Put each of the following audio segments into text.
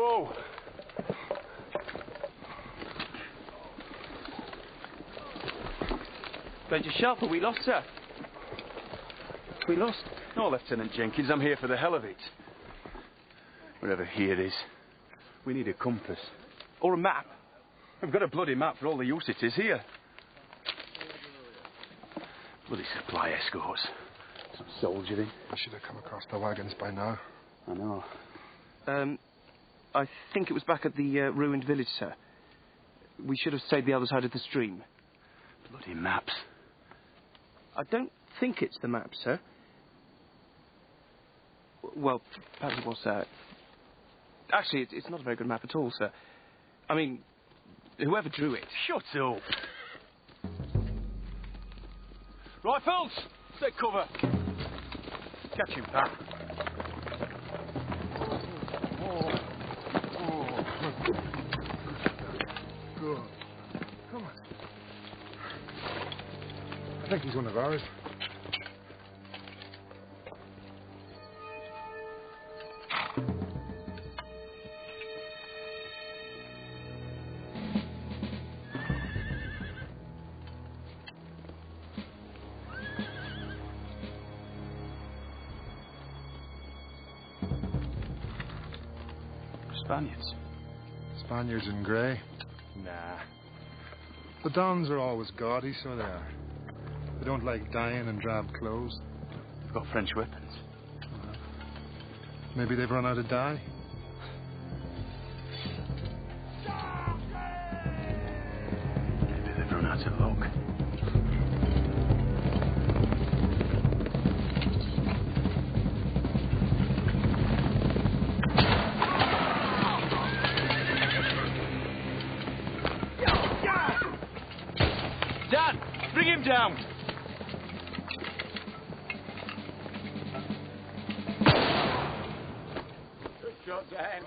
go. Major Sharpe, we lost, sir. We lost. No, Lieutenant Jenkins, I'm here for the hell of it. Whatever here is, we need a compass. Or a map. I've got a bloody map for all the use it is here. Bloody supply escorts. Some soldiering. I should have come across the wagons by now. I know. I think it was back at the ruined village, sir. We should have stayed the other side of the stream. Bloody maps. I don't think it's the map, sir. Well, perhaps it was, sir. Actually, it's not a very good map at all, sir. I mean, whoever drew it. Shut up. Rifles! Take cover. Catch him, Pat. Good. Come on. I think he's one of ours. Spaniards. Spaniards in grey? Nah. The Dons are always gaudy, so they are. They don't like dying in drab clothes. They've got French weapons. Maybe they've run out of dye. Maybe they've run out of luck. Bring him down! Good shot, Dan.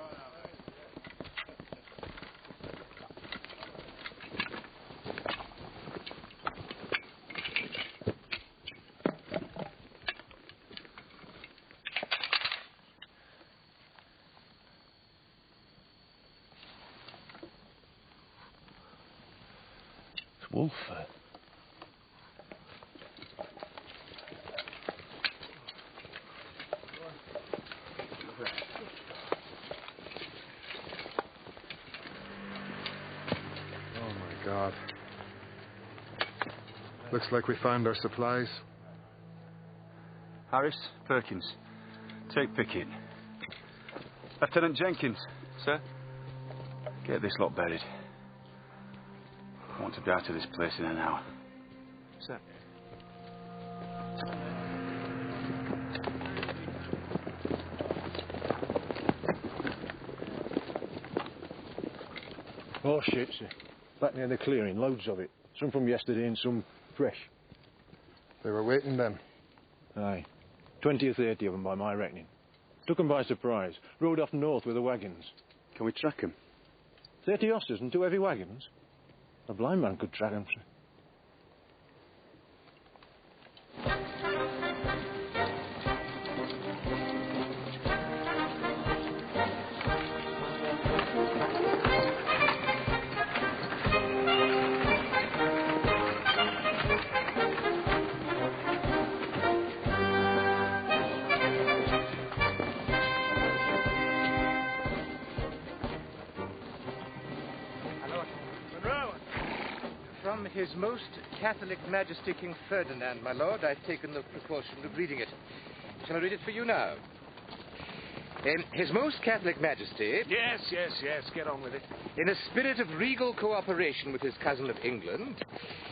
It's Wolfer. God. Looks like we found our supplies. Harris, Perkins, take Pickett. Lieutenant Jenkins. Sir? Get this lot buried. I want to be out of this place in an hour. Sir. Oh, shit, sir. Back near the clearing, loads of it. Some from yesterday and some fresh. They were waiting then. Aye. 20 or 30 of them by my reckoning. Took them by surprise. Rode off north with the wagons. Can we track them? 30 horses and 2 heavy wagons? A blind man could track them, sir. From His Most Catholic Majesty King Ferdinand, my lord, I've taken the precaution of reading it. Shall I read it for you now? His Most Catholic Majesty... Yes, get on with it. In a spirit of regal cooperation with his cousin of England,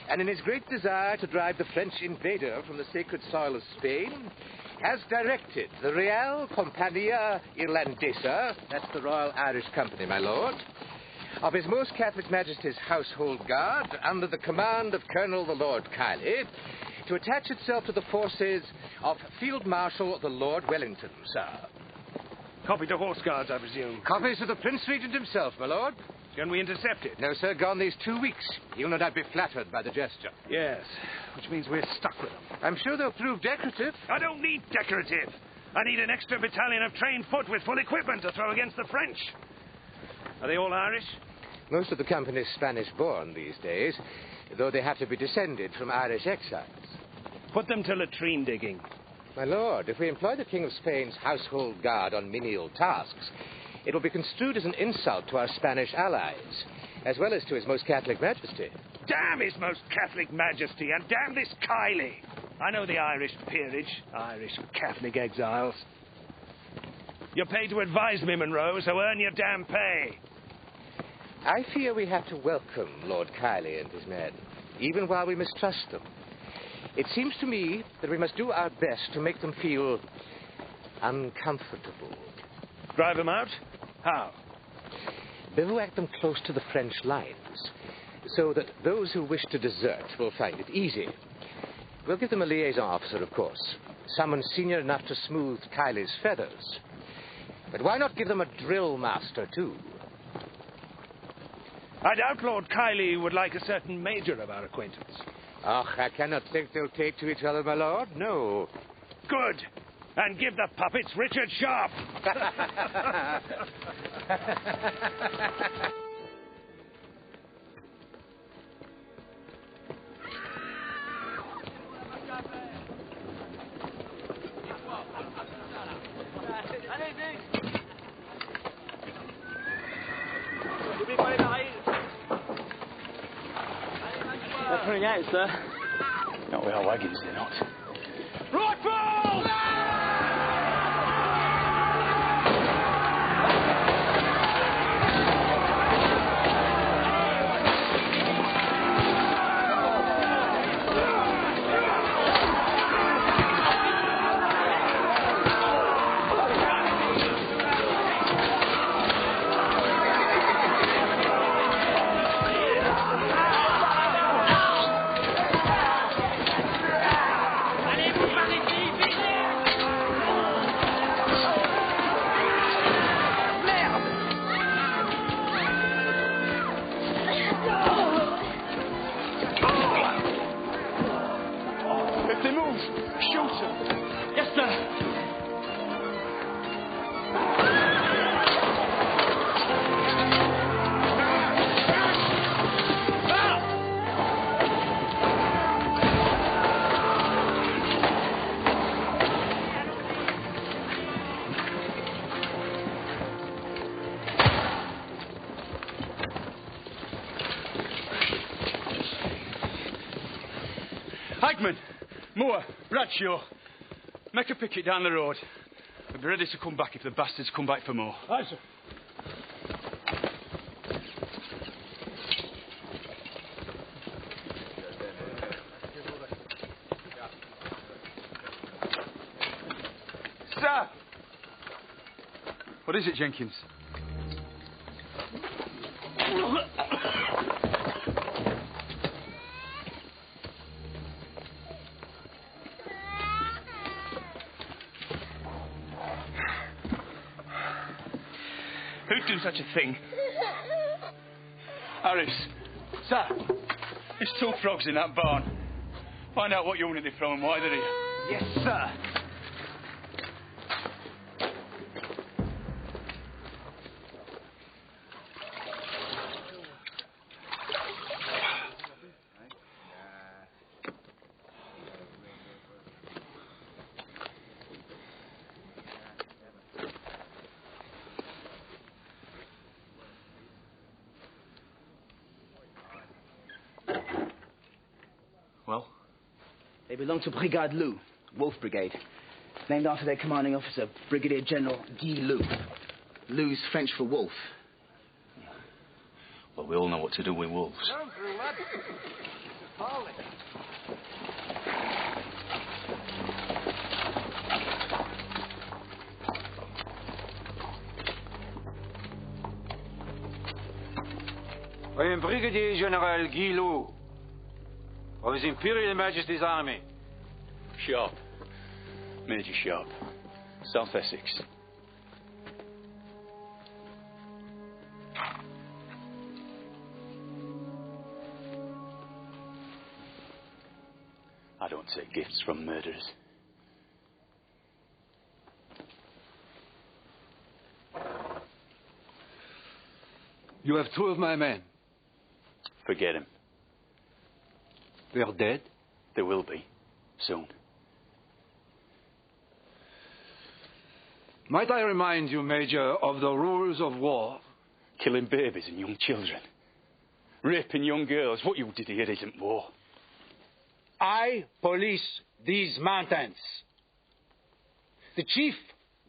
and in his great desire to drive the French invader from the sacred soil of Spain, has directed the Real Compania Irlandesa, that's the Royal Irish Company, my lord, of His Most Catholic Majesty's Household Guard, under the command of Colonel the Lord Kiley, to attach itself to the forces of Field Marshal the Lord Wellington, sir. Copy to Horse Guards, I presume. Copies to the Prince Regent himself, my lord. Can we intercept it? No, sir, gone these 2 weeks. He'll no doubt be flattered by the gesture. Yes, which means we're stuck with them. I'm sure they'll prove decorative. I don't need decorative. I need an extra battalion of trained foot with full equipment to throw against the French. Are they all Irish? Most of the company's Spanish-born these days, though they have to be descended from Irish exiles. Put them to latrine digging. My lord, if we employ the King of Spain's household guard on menial tasks, it will be construed as an insult to our Spanish allies, as well as to His Most Catholic Majesty. Damn His Most Catholic Majesty, and damn this Kiley. I know the Irish peerage, Irish Catholic exiles. You're paid to advise me, Monroe, so earn your damn pay. I fear we have to welcome Lord Kiley and his men, even while we mistrust them. It seems to me that we must do our best to make them feel uncomfortable. Drive them out? How? Bivouac them close to the French lines, so that those who wish to desert will find it easy. We'll give them a liaison officer, of course. Someone senior enough to smooth Kiley's feathers. But why not give them a drill master, too? I doubt Lord Kiley would like a certain major of our acquaintance. Oh, I cannot think they'll take to each other, my lord. No. Good. And give the puppets Richard Sharpe. They're pulling out, sir. Not with our wagons, they're not. Rifles! Hagman, Moore, Bradshaw, make a picket down the road. We'll be ready to come back if the bastards come back for more. Aye, sir. Sir! What is it, Jenkins? Who'd do such a thing? Harris. Sir! There's 2 frogs in that barn. Find out what unit they're from and why they're here. Yes, sir. Well? They belong to Brigade Loup, Wolf Brigade. Named after their commanding officer, Brigadier General Guy Loup. Loup's French for wolf. Well, we all know what to do with wolves. I am Brigadier General Guy Loup of His Imperial Majesty's Army. Sharpe. Major Sharpe. South Essex. I don't take gifts from murderers. You have 2 of my men. Forget him. They are dead? They will be. Soon. Might I remind you, Major, of the rules of war? Killing babies and young children. Raping young girls. What you did here isn't war. I police these mountains. The chief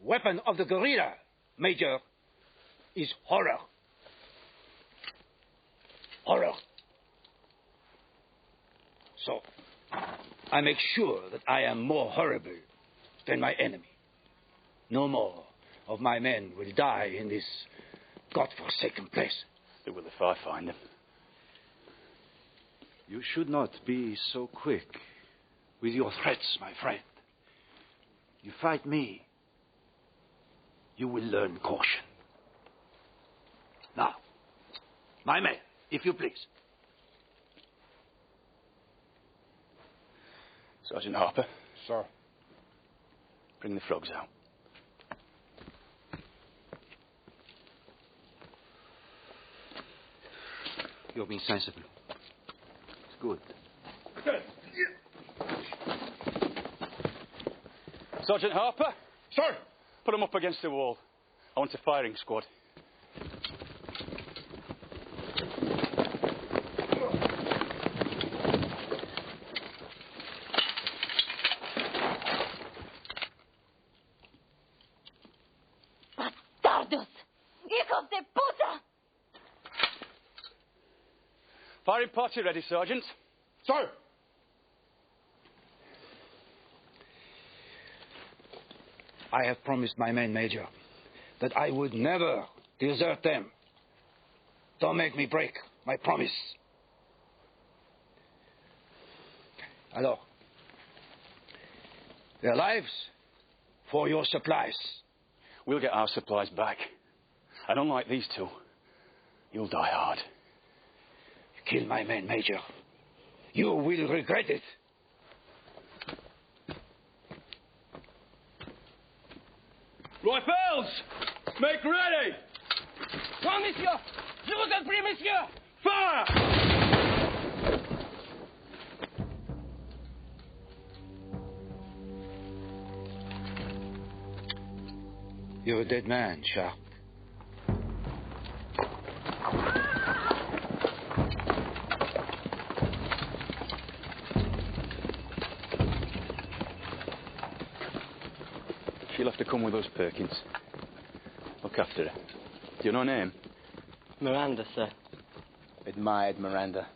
weapon of the guerrilla, Major, is horror. Horror. So, I make sure that I am more horrible than my enemy. No more of my men will die in this God-forsaken place. They will if I find them. You should not be so quick with your threats, my friend. You fight me, you will learn caution. Now, my men, if you please. Sergeant Harper. Sir. Bring the frogs out. You're being sensible. It's good. Sergeant Harper? Sir! Put them up against the wall. I want a firing squad. Bastardos! Hijos de puta! Firing party ready, Sergeant. Sir! I have promised my men, Major, that I would never desert them. Don't make me break my promise. Alors, their lives for your supplies. We'll get our supplies back. And unlike these 2, you'll die hard. Kill my men, Major. You will regret it. Rifles! Make ready! Point, monsieur! Je vous en prie, monsieur! Fire! You're a dead man, Sharpe. She'll have to come with us, Perkins. Look after her. Do you know her name? Miranda, sir. Admired Miranda.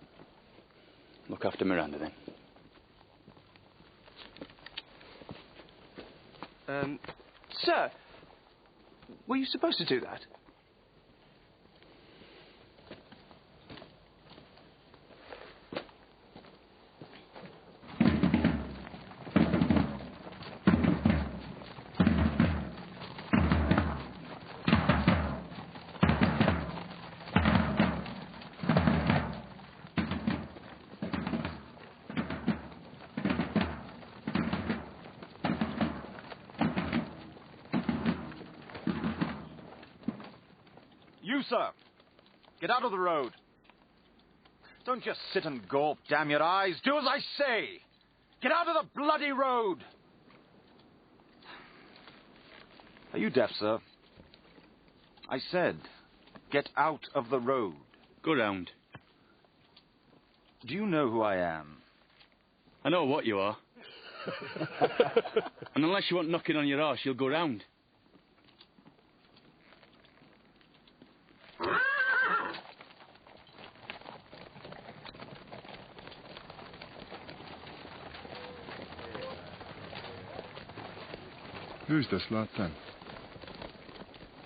Look after Miranda, then. Sir, were you supposed to do that? You, sir. Get out of the road. Don't just sit and gawp, damn your eyes. Do as I say. Get out of the bloody road. Are you deaf, sir? I said, get out of the road. Go round. Do you know who I am? I know what you are. And unless you want knocking on your arse, you'll go round. Who's this lot, then?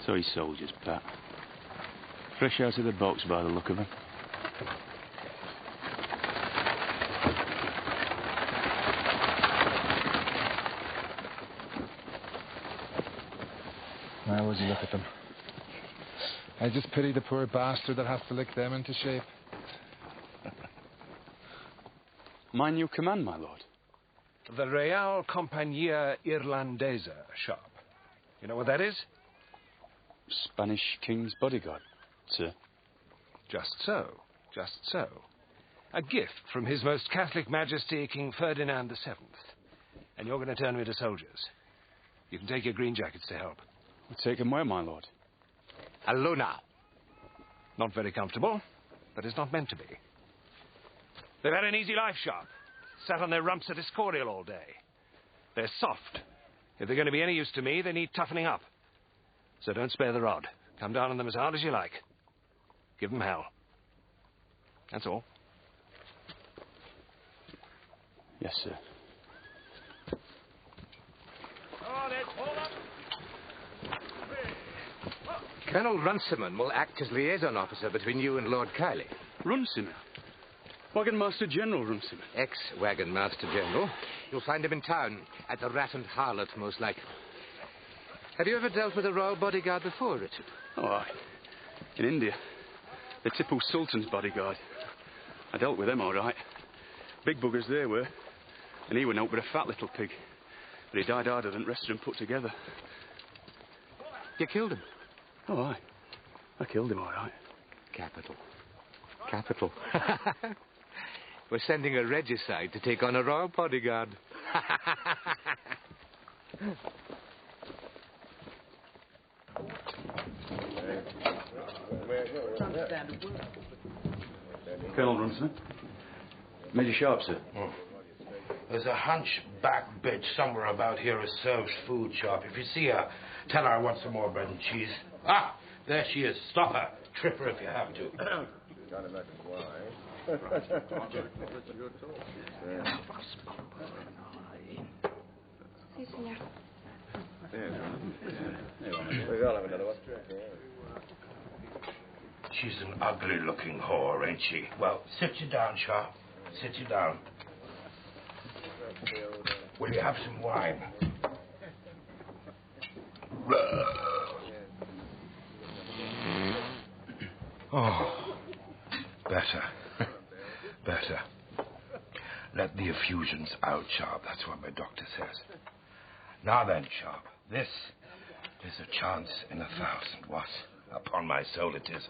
So he's soldiers, Pat. Fresh out of the box by the look of them. How would you look at them? I just pity the poor bastard that has to lick them into shape. My new command, my lord. The Real Compagnia Irlandesa, Sharpe. You know what that is? Spanish King's bodyguard, sir. Just so. Just so. A gift from His Most Catholic Majesty King Ferdinand VII. And you're going to turn me to soldiers. You can take your green jackets to help. We'll take them where, my lord? Hello now. Not very comfortable, but it's not meant to be. They've had an easy life, Sharpe. Sat on their rumps at Escorial all day. They're soft. If they're going to be any use to me, they need toughening up. So don't spare the rod. Come down on them as hard as you like. Give them hell. That's all. Yes, sir. Colonel Runciman will act as liaison officer between you and Lord Kiley. Runciman? Wagon Master General Runciman? Ex-Wagon Master General. You'll find him in town, at the Rat and Harlot, most likely. Have you ever dealt with a royal bodyguard before, Richard? Oh, aye. In India. The Tipu Sultan's bodyguard. I dealt with them all right. Big buggers they were. And he went out with a fat little pig. But he died harder than the rest of them put together. You killed him? Oh, aye. I killed him all right. Capital. Capital. We're sending a regicide to take on a royal bodyguard. Colonel Runciman. Major Sharpe, sir. There's a hunchback bitch somewhere about here who serves food, Sharpe. If you see her, tell her I want some more bread and cheese. Ah, there she is. Stop her. Trip her if you have to. Sí, señor. She's an ugly-looking whore, ain't she? Well, sit you down, Sharpe. Sit you down. Will you have some wine? Oh, better. Better. Let the effusions out, Sharpe. That's what my doctor says. Now then, Sharpe, this is a chance in 1,000. What? Upon my soul, it is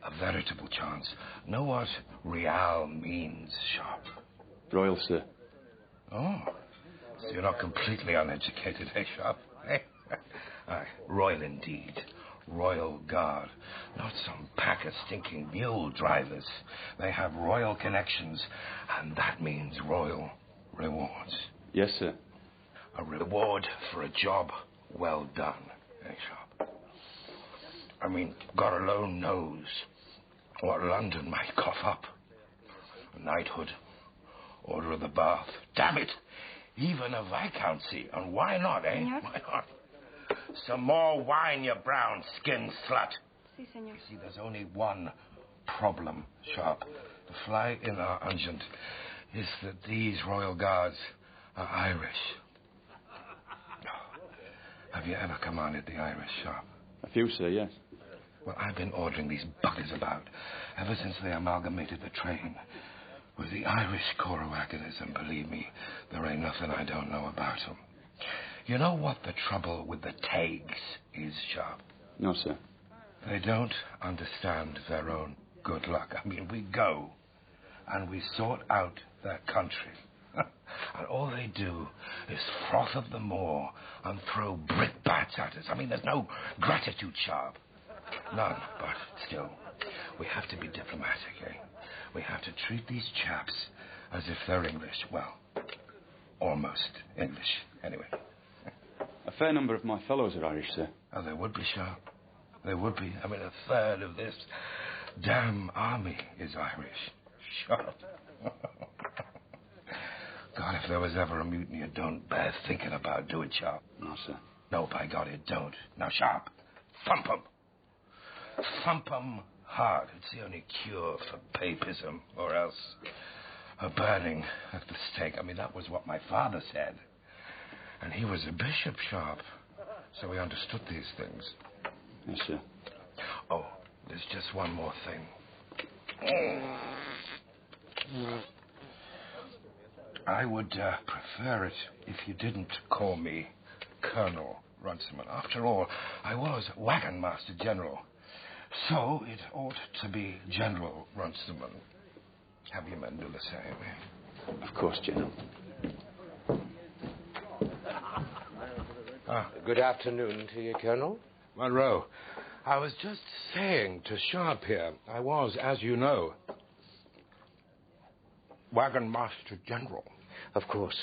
a veritable chance. Know what real means, Sharpe? Royal, sir. Oh, so you're not completely uneducated, eh, Sharpe? Eh? Aye, royal indeed. Royal Guard. Not some pack of stinking mule drivers. They have royal connections, and that means royal rewards. Yes, sir. A reward for a job well done, eh, Sharpe? I mean, God alone knows what London might cough up. A knighthood, Order of the Bath. Damn it! Even a viscountcy. And why not, eh? Señor? Why not? Some more wine, you brown-skinned slut. Sí, señor. You see, there's only one problem, Sharpe. The fly in our ungent is that these royal guards are Irish. Have you ever commanded the Irish, Sharpe? A few, sir, yes. Well, I've been ordering these buggers about ever since they amalgamated the train with the Irish Corps wagoners, and believe me, there ain't nothing I don't know about them. You know what the trouble with the Tags is, Sharpe? No, sir. They don't understand their own good luck. I mean, we go and we sort out their country. And all they do is froth of the moor and throw brickbats at us. I mean, there's no gratitude, Sharpe. None, but still, we have to be diplomatic, eh? We have to treat these chaps as if they're English. Well, almost English, anyway. A fair number of my fellows are Irish, sir. Oh, there would be, Sharpe. There would be. I mean, 1/3 of this damn army is Irish. Sharpe. God, if there was ever a mutiny, it don't bear thinking about, do it, Sharpe? No, sir. No, by God, it don't. Now, Sharpe, thump 'em. Thump 'em hard. It's the only cure for papism, or else a burning at the stake. I mean, that was what my father said. And he was a bishop, Sharpe, so he understood these things. Yes, sir. Oh, there's just one more thing. I would prefer it if you didn't call me Colonel Runciman. After all, I was Wagon Master General. So it ought to be General Runciman. Have your men do the same. Of course, General. Good afternoon to you, Colonel. Monroe, I was just saying to Sharpe here, I was, as you know, Wagon Master General. Of course.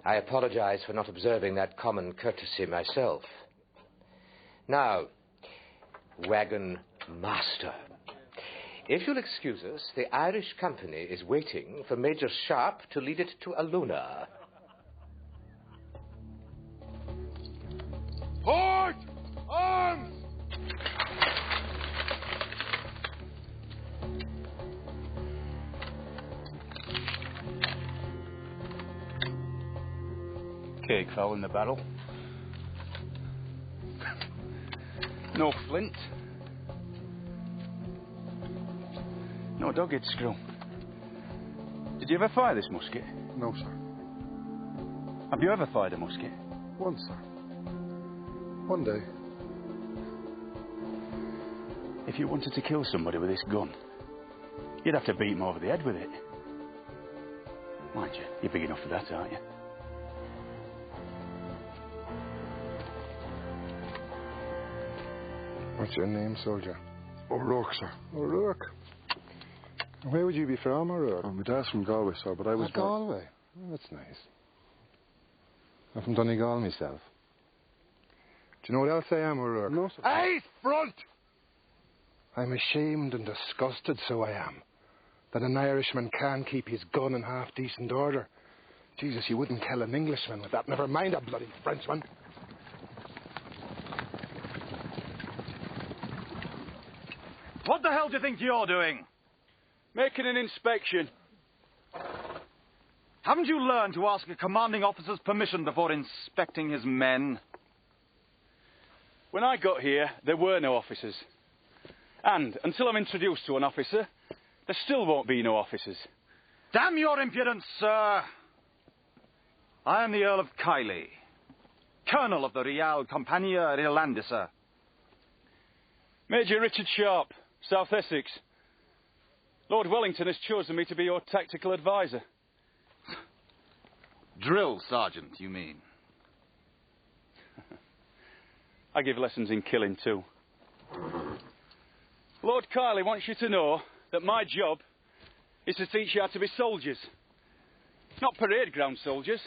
I apologize for not observing that common courtesy myself. Now, Wagon Master. If you'll excuse us, the Irish Company is waiting for Major Sharpe to lead it to Aluna. Port! Arms! Cake fell in the barrel. No flint. No dog-head screw. Did you ever fire this musket? No, sir. Have you ever fired a musket? Once, sir. One day. If you wanted to kill somebody with this gun, you'd have to beat him over the head with it. Mind you, you're big enough for that, aren't you? What's your name, soldier? O'Rourke, sir. O'Rourke. Where would you be from, O'Rourke? My dad's from Galway, sir, but I was born... Galway. Oh, that's nice. I'm from Donegal myself. Do you know what else I am, O'Rourke? No, sir. Eyes front! I'm ashamed and disgusted, so I am, that an Irishman can keep his gun in half-decent order. Jesus, you wouldn't kill an Englishman with that. Never mind a bloody Frenchman. What the hell do you think you're doing? Making an inspection. Haven't you learned to ask a commanding officer's permission before inspecting his men? When I got here, there were no officers. And until I'm introduced to an officer, there still won't be no officers. Damn your impudence, sir! I am the Earl of Kiley, Colonel of the Real Compania Irlandesa. Major Richard Sharpe, South Essex. Lord Wellington has chosen me to be your tactical advisor. Drill sergeant, you mean? I give lessons in killing too. Lord Kiley wants you to know that my job is to teach you how to be soldiers. Not parade ground soldiers,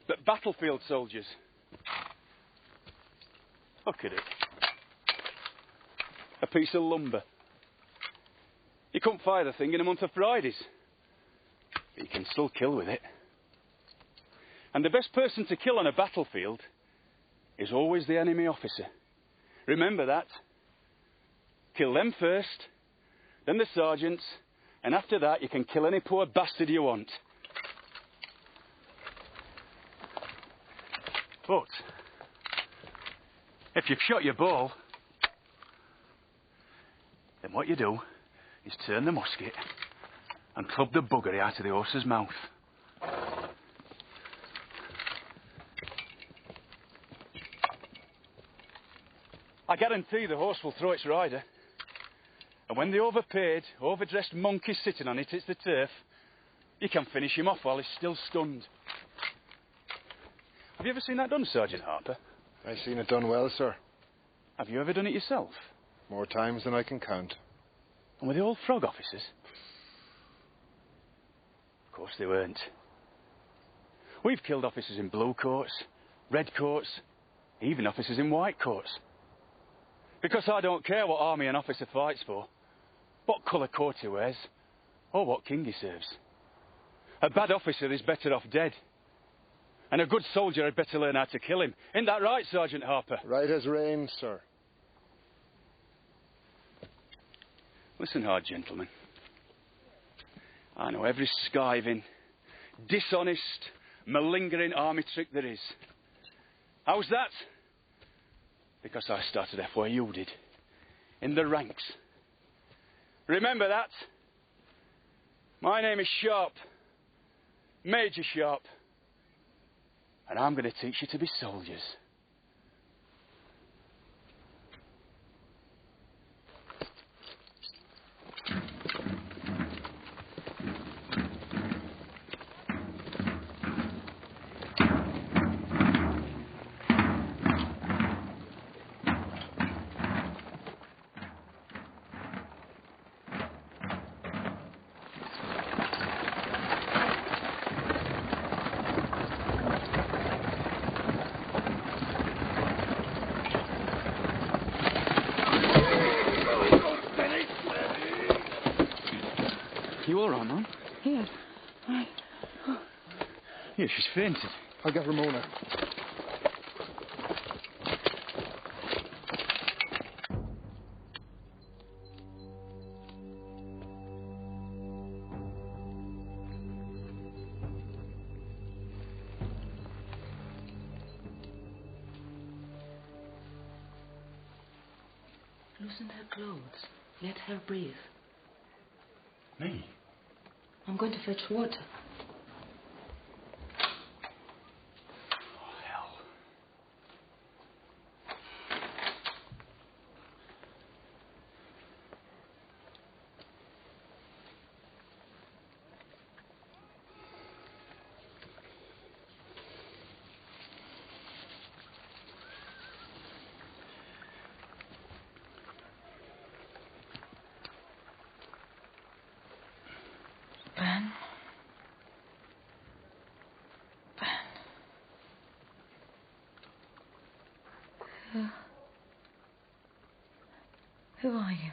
but battlefield soldiers. Look at it. A piece of lumber. You couldn't fire the thing in a month of Fridays, but you can still kill with it. And the best person to kill on a battlefield is always the enemy officer. Remember that. Kill them first, then the sergeants, and after that you can kill any poor bastard you want. But if you've shot your ball, then what you do is turn the musket and club the buggery out of the horse's mouth. I guarantee the horse will throw its rider. And when the overpaid, overdressed monkey's sitting on it hits the turf, you can finish him off while he's still stunned. Have you ever seen that done, Sergeant Harper? I've seen it done well, sir. Have you ever done it yourself? More times than I can count. And were they all frog officers? Of course they weren't. We've killed officers in blue coats, red coats, even officers in white coats. Because I don't care what army an officer fights for, what colour coat he wears, or what king he serves. A bad officer is better off dead. And a good soldier had better learn how to kill him. Isn't that right, Sergeant Harper? Right as rain, sir. Listen hard, gentlemen. I know every skiving, dishonest, malingering army trick there is. How's that? Because I started off where you did, in the ranks. Remember that? My name is Sharpe, Major Sharpe, and I'm going to teach you to be soldiers. scared. Right. Oh. Yeah, she's fainted. I'll get Ramona. Loosen her clothes. Let her breathe. Me? I'm going to fetch water. Who are you?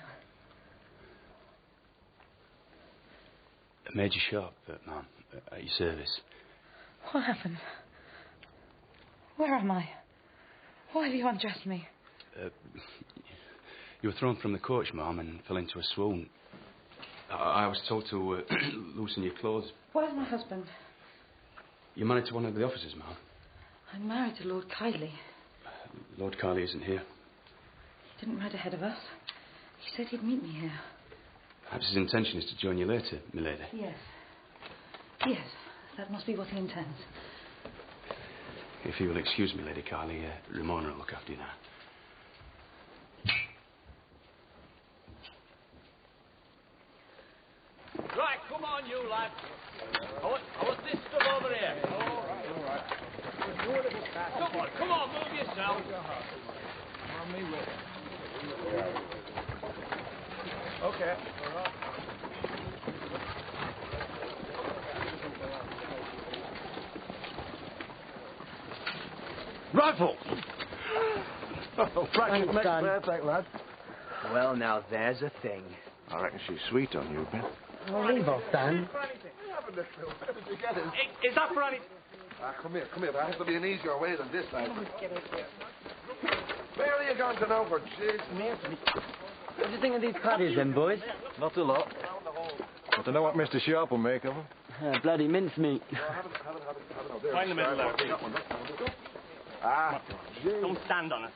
Major Sharpe, ma'am, at your service. What happened? Where am I? Why have you undressed me? You were thrown from the coach, ma'am, and fell into a swoon. I was told to loosen your clothes. Where's my husband? You're married to one of the officers, ma'am. I'm married to Lord Kiley. Lord Kiley isn't here. He didn't ride ahead of us. He said he'd meet me here. Perhaps his intention is to join you later, milady. Yes. Yes, that must be what he intends. If you will excuse me, Lady Kiley, Ramona will look after you now. Right, come on, you lads. I want this stuff over here. All right. Come on, move yourself. On me with it. Okay. Rifle! Oh, Thanks, perfect, lad. Well, now, there's a thing. I reckon she's sweet on you, Ben. Oh, leave off, Dan. Is that for any... Come here. There has to be an easier way than this, lad. Where are you going to know for? Jeez. What do you think of these patties, then, boys? Not a lot. I don't know what Mr. Sharpe will make of them. Bloody mincemeat. Find the middle there, please. Don't stand on it.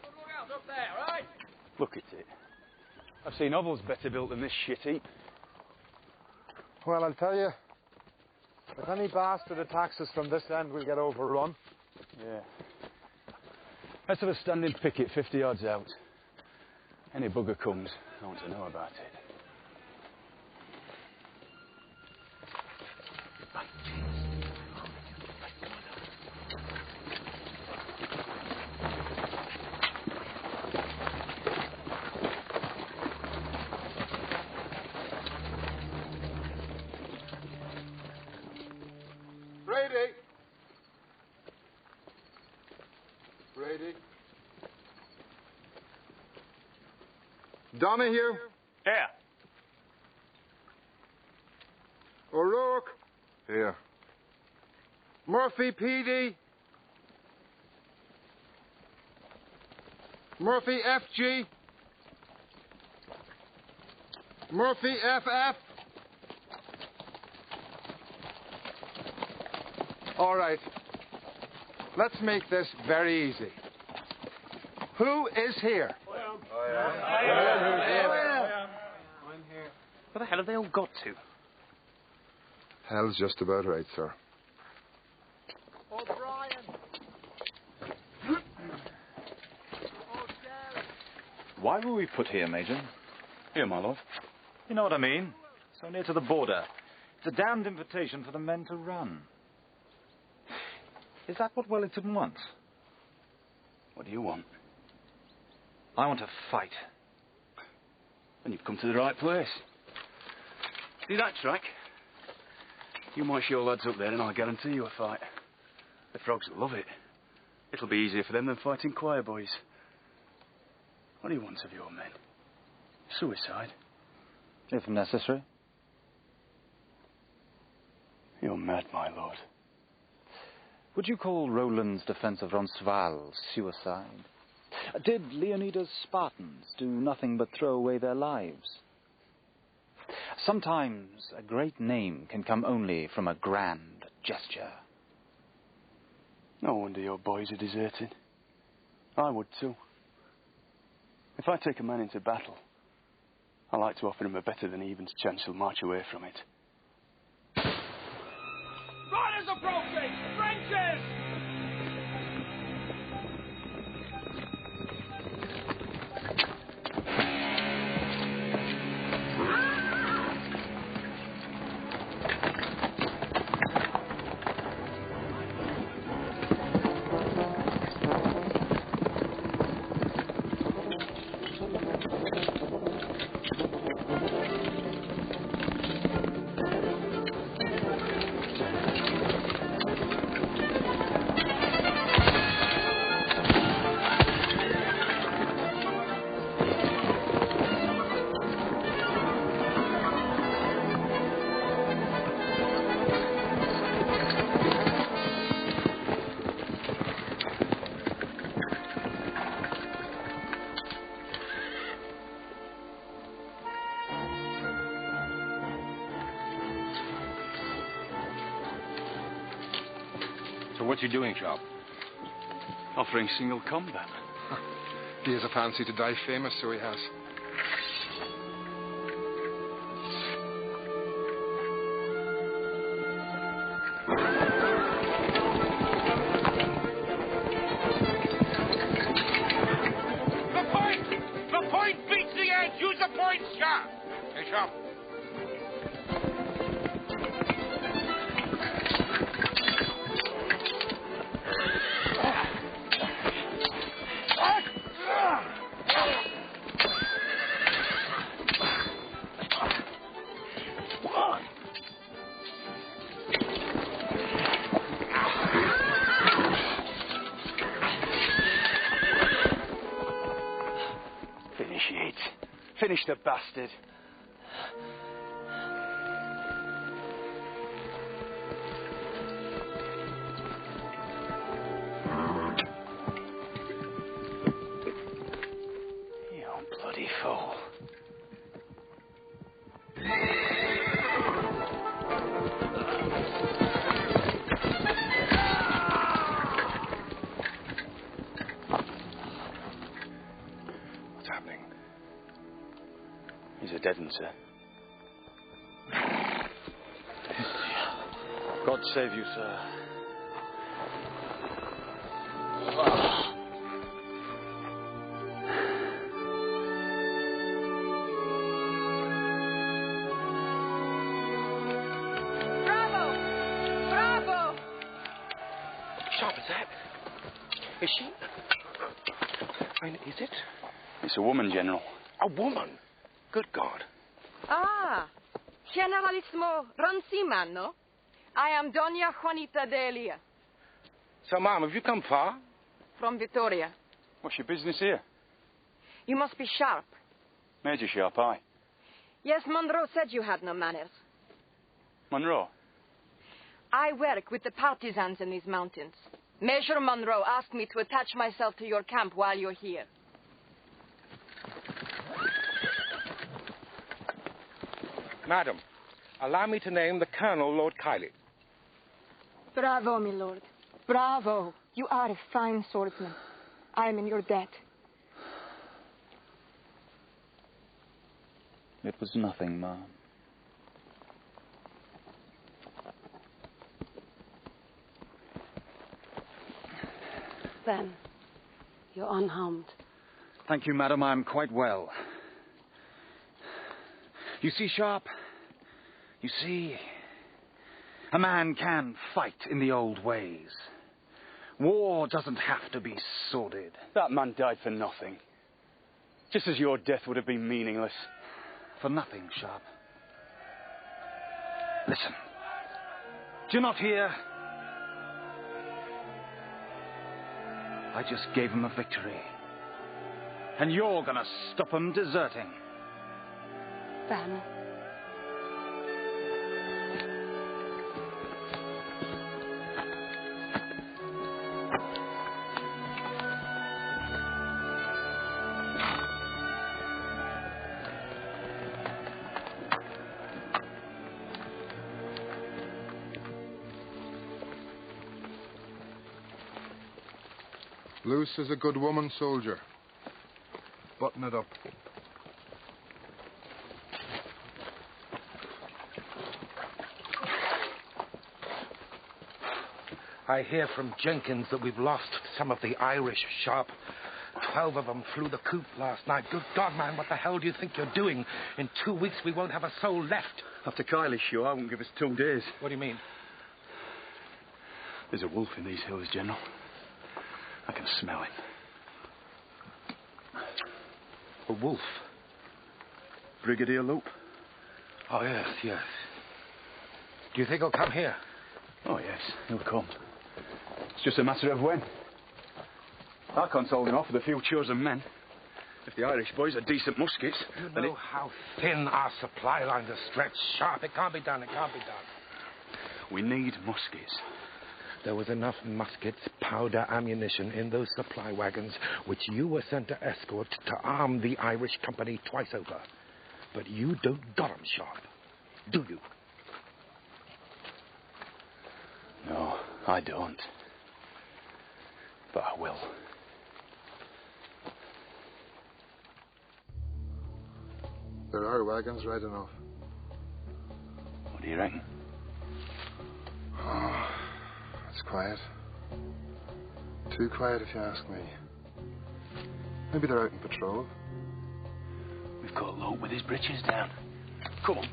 Look out up there, right? Look at it. I've seen hovels better built than this shit heap. Well, I'll tell you, if any bastard attacks us from this end, we'll get overrun. Yeah. Let's have a standing picket 50 yards out. Any bugger comes, I want to know about it. Brady. Donahue. Here. O'Rourke. Here. Murphy PD. Murphy FG. Murphy FF. All right. Let's make this very easy. Who is here? I'm here. Where the hell have they all got to? Hell's just about right, sir. Why were we put here, Major? Here, my lord. You know what I mean? So near to the border. It's a damned invitation for the men to run. Is that what Wellington wants? What do you want? I want to fight. Then you've come to the right place. See that track? You march your lads up there and I'll guarantee you a fight. The frogs will love it. It'll be easier for them than fighting choir boys. What do you want of your men? Suicide? If necessary. You're mad, my lord. Would you call Roland's defense of Roncesvalles suicide? Did Leonida's Spartans do nothing but throw away their lives? Sometimes a great name can come only from a grand gesture. No wonder your boys are deserting. I would too. If I take a man into battle, I like to offer him a better than even's chance he'll march away from it. Riders approaching! Trenches! What's he doing, Sharpe? Offering single combat. He has a fancy to die famous, so he has. The point beats the edge! Use the point, Sharpe! Hey, Sharpe. Finish the bastard. You bloody fool. What's happening? He's a dead un, sir. God save you, sir. Bravo! Bravo! Sharpe, is that? Is she? I mean, is it? It's a woman, General. A woman? Good God. Ah, Generalissimo Roncimano. I am Doña Juanita de Elia. So, Ma'am, have you come far? From Vitoria. What's your business here? You must be Sharpe. Major Sharpe, aye. Yes, Monroe said you had no manners. Monroe? I work with the partisans in these mountains. Major Monroe asked me to attach myself to your camp while you're here. Madam, allow me to name the Colonel Lord Kiley. Bravo, my lord. Bravo. You are a fine swordsman. I am in your debt. It was nothing, ma'am. Then, you're unharmed. Thank you, madam. I'm quite well. You see, Sharpe? You see, a man can fight in the old ways. War doesn't have to be sordid. That man died for nothing. Just as your death would have been meaningless. For nothing, Sharpe. Listen. Do you not hear? I just gave him a victory. And you're gonna stop him deserting. Then, Loose as a good woman, soldier. Button it up. I hear from Jenkins that we've lost some of the Irish Sharpe. 12 of them flew the coop last night. Good God, man, what the hell do you think you're doing? In 2 weeks, we won't have a soul left. After Kylie's show, I won't give us 2 days. What do you mean? There's a wolf in these hills, General. I can smell him. A wolf? Brigadier Loop. Oh, yes, yes. Do you think he'll come here? Oh, yes, he'll come. It's just a matter of when. I can't hold him off with a few chosen men. If the Irish boys are decent muskets... You know how thin our supply lines are stretched, Sharpe. It can't be done, it can't be done. We need muskets. There was enough muskets, powder, ammunition in those supply wagons which you were sent to escort to arm the Irish company twice over. But you don't got 'em, Sharpe, do you? No, I don't. But I will. There are wagons right enough. What do you reckon? Oh, it's quiet. Too quiet, if you ask me. Maybe they're out on patrol. We've got Lope with his britches down. Come on.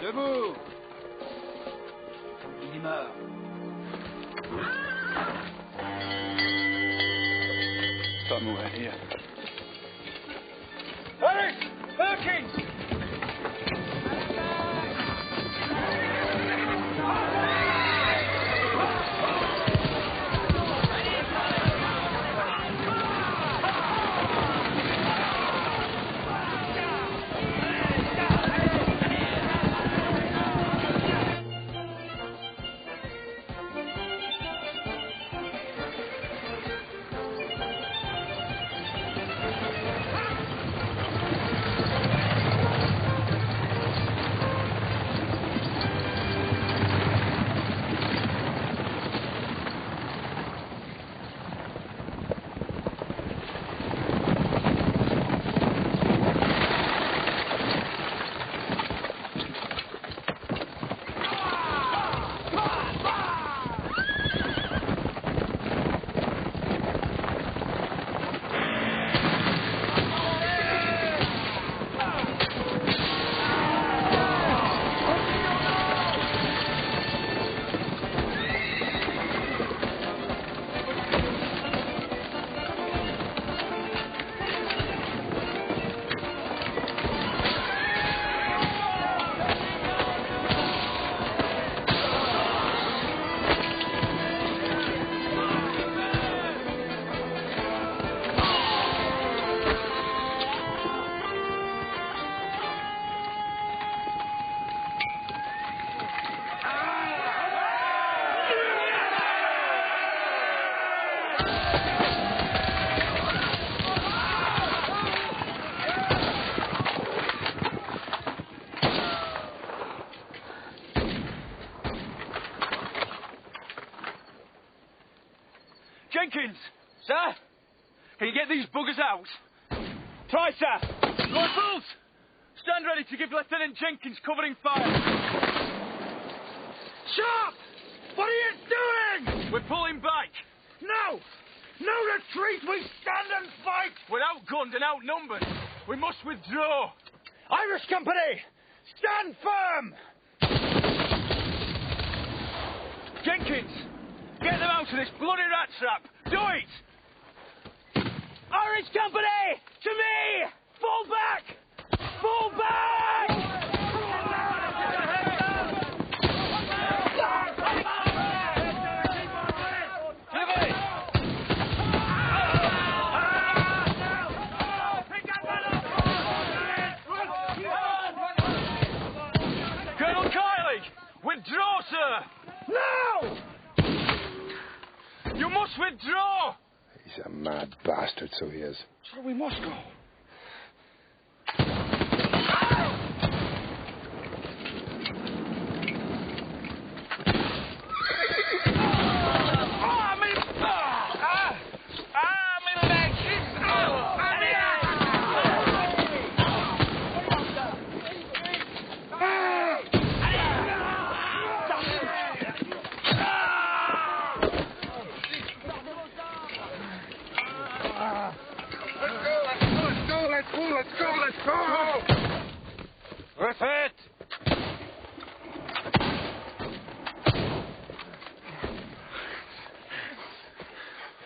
Debout! Il meurt. Somewhere here. Harris! Perkins! Jenkins! Sir? Can you get these buggers out? Try, sir! Rifles! Stand ready to give Lieutenant Jenkins covering fire! Sharpe! What are you doing? We're pulling back. No! No retreat! We stand and fight! We're outgunned and outnumbered. We must withdraw. Irish Company! Stand firm! Jenkins! Get them out of this bloody rat trap! Do it! Irish Company! To me! Fall back! Fall back! Colonel Kiley! Withdraw, sir! No! You must withdraw! He's a mad bastard, so he is. So we must go. Let's go! With it!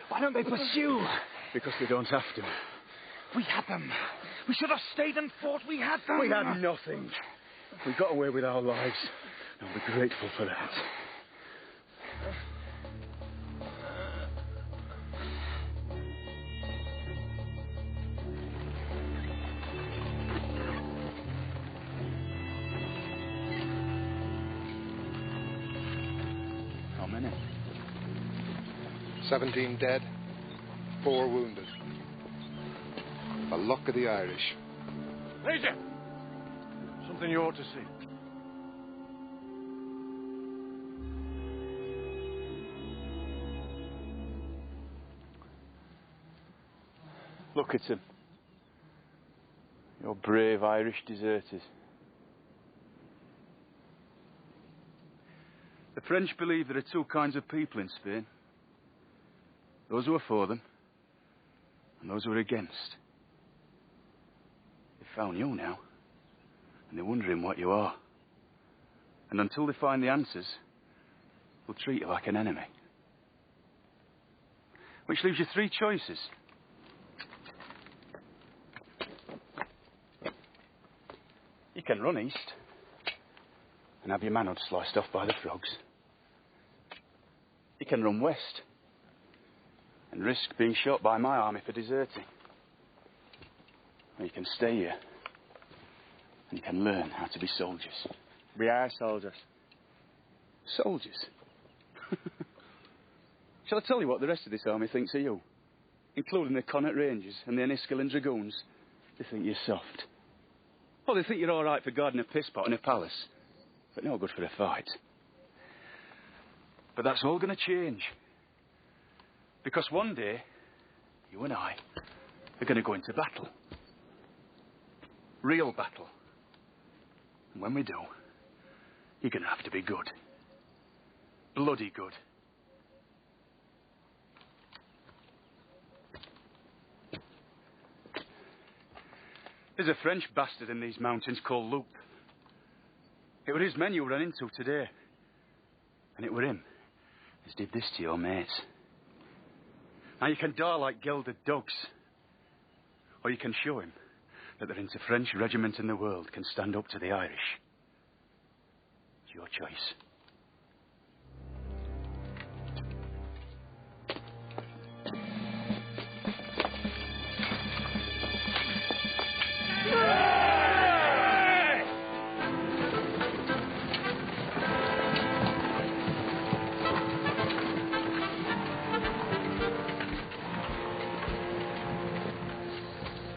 Why don't they pursue? Because they don't have to. We had them. We should have stayed and fought. We had them. We had nothing. We got away with our lives. And we're grateful for that. How many? 17 dead, 4 wounded. The luck of the Irish. Major! Something you ought to see. Look at them. Your brave Irish deserters. The French believe there are two kinds of people in Spain. Those who are for them, and those who are against. They've found you now, and they're wondering what you are. And until they find the answers, they'll treat you like an enemy. Which leaves you 3 choices. You can run east and have your manhood sliced off by the frogs. You can run west and risk being shot by my army for deserting. Or you can stay here and you can learn how to be soldiers. We are soldiers. Soldiers? Shall I tell you what the rest of this army thinks of you? Including the Connaught Rangers and the Enniskillen Dragoons. They think you're soft. Oh, they think you're all right for guarding a piss pot in a palace, but no good for a fight. But that's all going to change. Because one day, you and I are going to go into battle. Real battle. And when we do, you're going to have to be good. Bloody good. There's a French bastard in these mountains called Loup. It were his men you ran into today. And it were him as did this to your mates. Now you can die like gelded dogs. Or you can show him that there isn't a French regiment in the world can stand up to the Irish. It's your choice.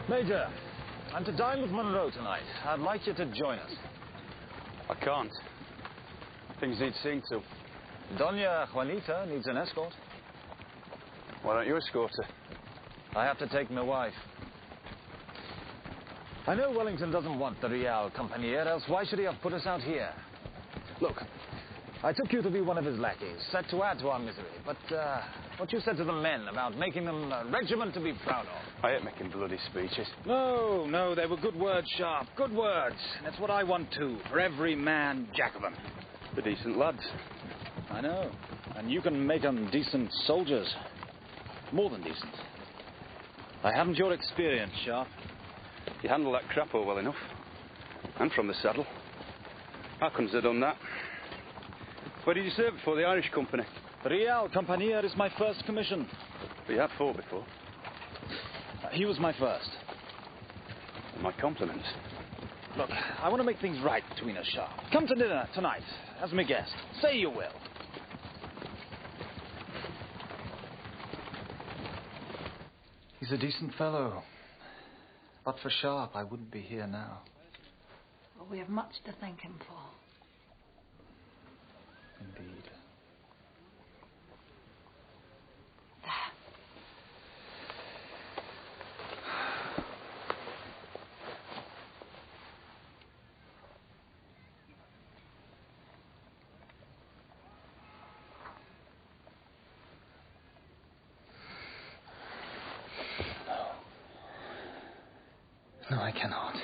Major, I'm to dine with Monroe tonight. I'd like you to join us. I can't. Things need seeing to. Doña Juanita needs an escort. Why don't you escort her? I have to take my wife. I know Wellington doesn't want the Real Company here, else why should he have put us out here? Look, I took you to be one of his lackeys, set to add to our misery. But what you said to the men about making them a regiment to be proud of. I ain't making bloody speeches. No, they were good words, Sharpe. Good words. And that's what I want too, for every man, jack of them. They're decent lads. I know. And you can make them decent soldiers. More than decent. I haven't your experience, Sharpe. You handle that crapo well enough. And from the saddle. How comes they done that? Where did you serve before the Irish Company? The Real Companier is my first commission. But you had fought before. He was my first. And my compliments. Look, I want to make things right between us, Sharpe. Come to dinner tonight, as my guest. Say you will. He's a decent fellow. But for Sharpe, I wouldn't be here now. Well, we have much to thank him for. Indeed. No, I cannot.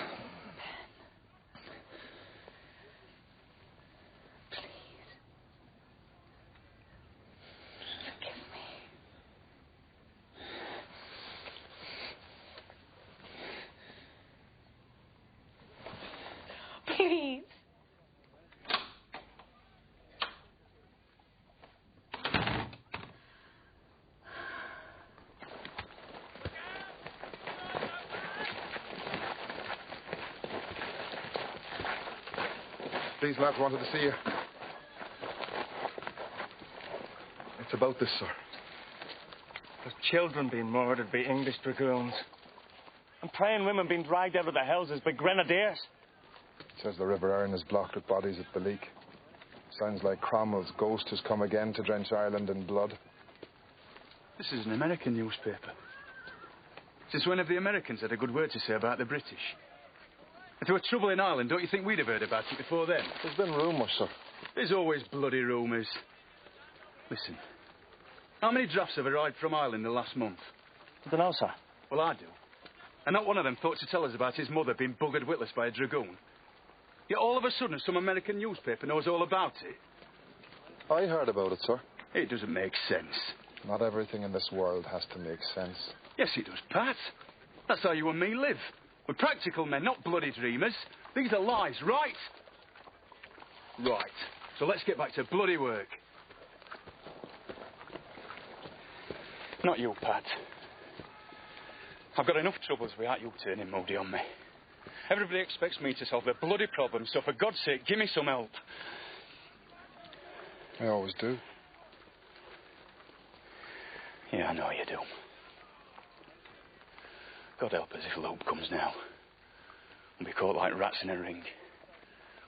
Please. These lads wanted to see you. It's about this, sir. There's children being murdered by English dragoons. And praying women being dragged out of their houses by grenadiers. It says the River Erne is blocked with bodies at the leak. Sounds like Cromwell's ghost has come again to drench Ireland in blood. This is an American newspaper. Since when have the Americans had a good word to say about the British? If there were trouble in Ireland, don't you think we'd have heard about it before then? There's been rumours, sir. There's always bloody rumours. Listen, how many drafts have arrived from Ireland in the last month? I don't know, sir. Well, I do. And not one of them thought to tell us about his mother being buggered witless by a dragoon. Yet all of a sudden, some American newspaper knows all about it. I heard about it, sir. It doesn't make sense. Not everything in this world has to make sense. Yes, it does, Pat. That's how you and me live. We're practical men, not bloody dreamers. These are lies, right? Right. So let's get back to bloody work. Not you, Pat. I've got enough troubles without you turning moody on me. Everybody expects me to solve their bloody problems, so for God's sake, give me some help. I always do. Yeah, I know you do. God help us if Loeb comes now. We'll be caught like rats in a ring.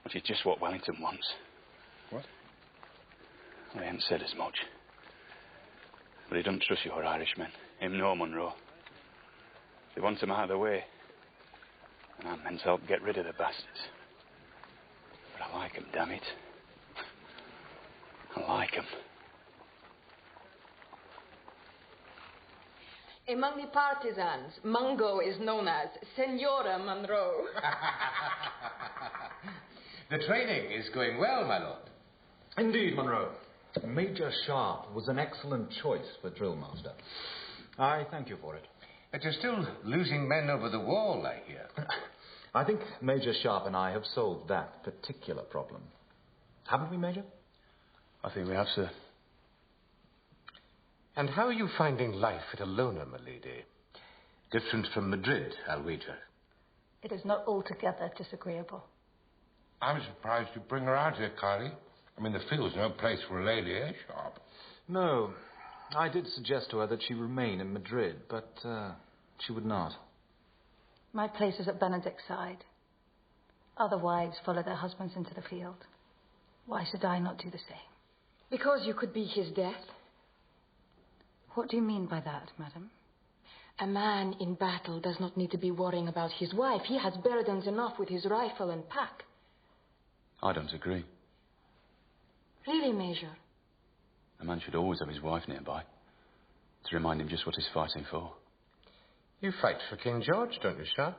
Which is just what Wellington wants. What? Well, he ain't said as much. But he doesn't trust your Irishmen. Him nor Monroe. They want him out of the way. And I'm meant to help get rid of the bastards. But I like 'em, damn it. I like 'em. Among the partisans, Mungo is known as Senora Monroe. The training is going well, my lord. Indeed, Monroe. Major Sharpe was an excellent choice for drill master. I thank you for it. But you're still losing men over the wall, I hear. I think Major Sharpe and I have solved that particular problem. Haven't we, Major? I think we have, sir. And how are you finding life at Alona, my lady? Different from Madrid, I'll wager. It is not altogether disagreeable. I'm surprised you bring her out here, Kylie. I mean, the field's no place for a lady, eh, Sharpe? No. I did suggest to her that she remain in Madrid, but she would not. My place is at Benedict's side. Other wives follow their husbands into the field. Why should I not do the same? Because you could be his death. What do you mean by that, madam? A man in battle does not need to be worrying about his wife. He has burdens enough with his rifle and pack. I don't agree. Really, Major? A man should always have his wife nearby to remind him just what he's fighting for. You fight for King George, don't you, Sharpe?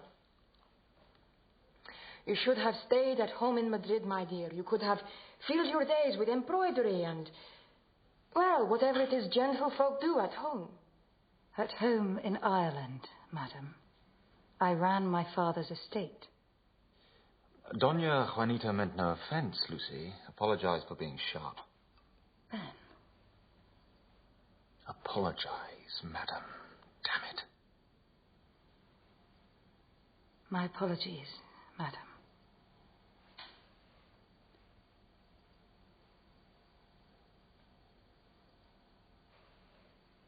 You should have stayed at home in Madrid, my dear. You could have filled your days with embroidery and, well, whatever it is gentlefolk do at home. At home in Ireland, madam. I ran my father's estate. Doña Juanita meant no offense, Lucy. Apologize for being sharp. Ben. Apologize, madam. Damn it. My apologies, madam.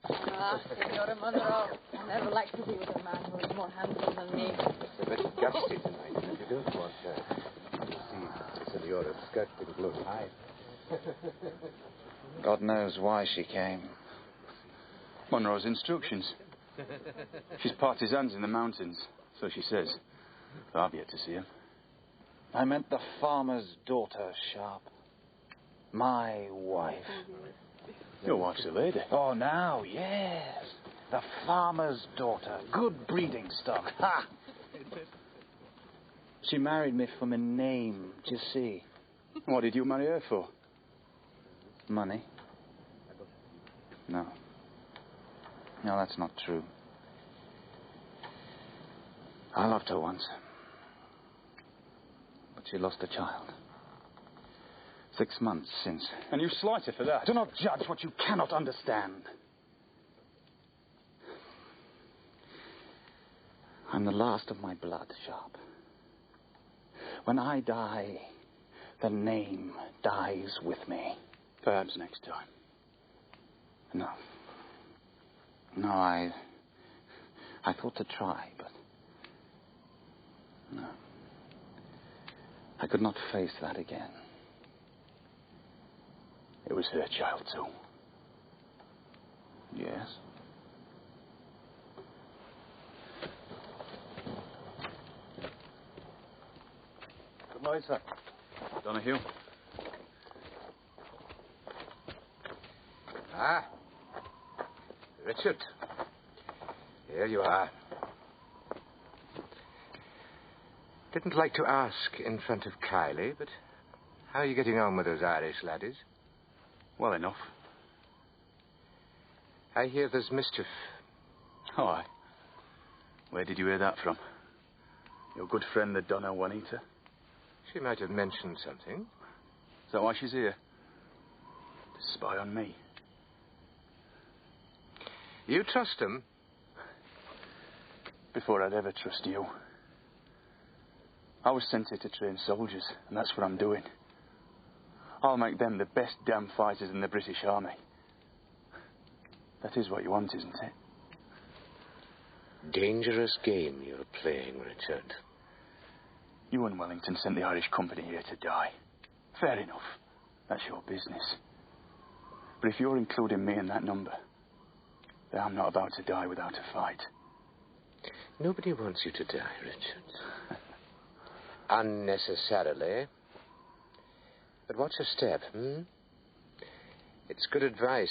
Ah, Senora Monroe. I never like to be with a man who is more handsome than me. It's a bit gusty tonight, and if you don't want to see Senora's skirt getting blown high. God knows why she came. Monroe's instructions. She's partisans in the mountains, so she says. I've yet to see him. I meant the farmer's daughter, Sharpe. My wife. Your wife's a lady. Oh, now, yes. The farmer's daughter. Good breeding stock. Ha! She married me for my name, do you see? What did you marry her for? Money. No. No, that's not true. I loved her once. But she lost a child. 6 months since. And you slight her for that? Do not judge what you cannot understand. I'm the last of my blood, Sharpe. When I die, the name dies with me. Perhaps next time. No. No, I thought to try, but... No. I could not face that again. It was her child, too. Yes. Good morning, sir. Donahue. Ah. Richard. Here you are. Didn't like to ask in front of Kylie, but how are you getting on with those Irish laddies? Well enough. I hear there's mischief. Oh, aye. Where did you hear that from? Your good friend, the Donna Juanita? She might have mentioned something. Is that why she's here? To spy on me? You trust him? Before I'd ever trust you. I was sent here to train soldiers, and that's what I'm doing. I'll make them the best damn fighters in the British Army. That is what you want, isn't it? Dangerous game you're playing, Richard. You and Wellington sent the Irish company here to die. Fair enough. That's your business. But if you're including me in that number, then I'm not about to die without a fight. Nobody wants you to die, Richard. Unnecessarily. But watch your step, It's good advice.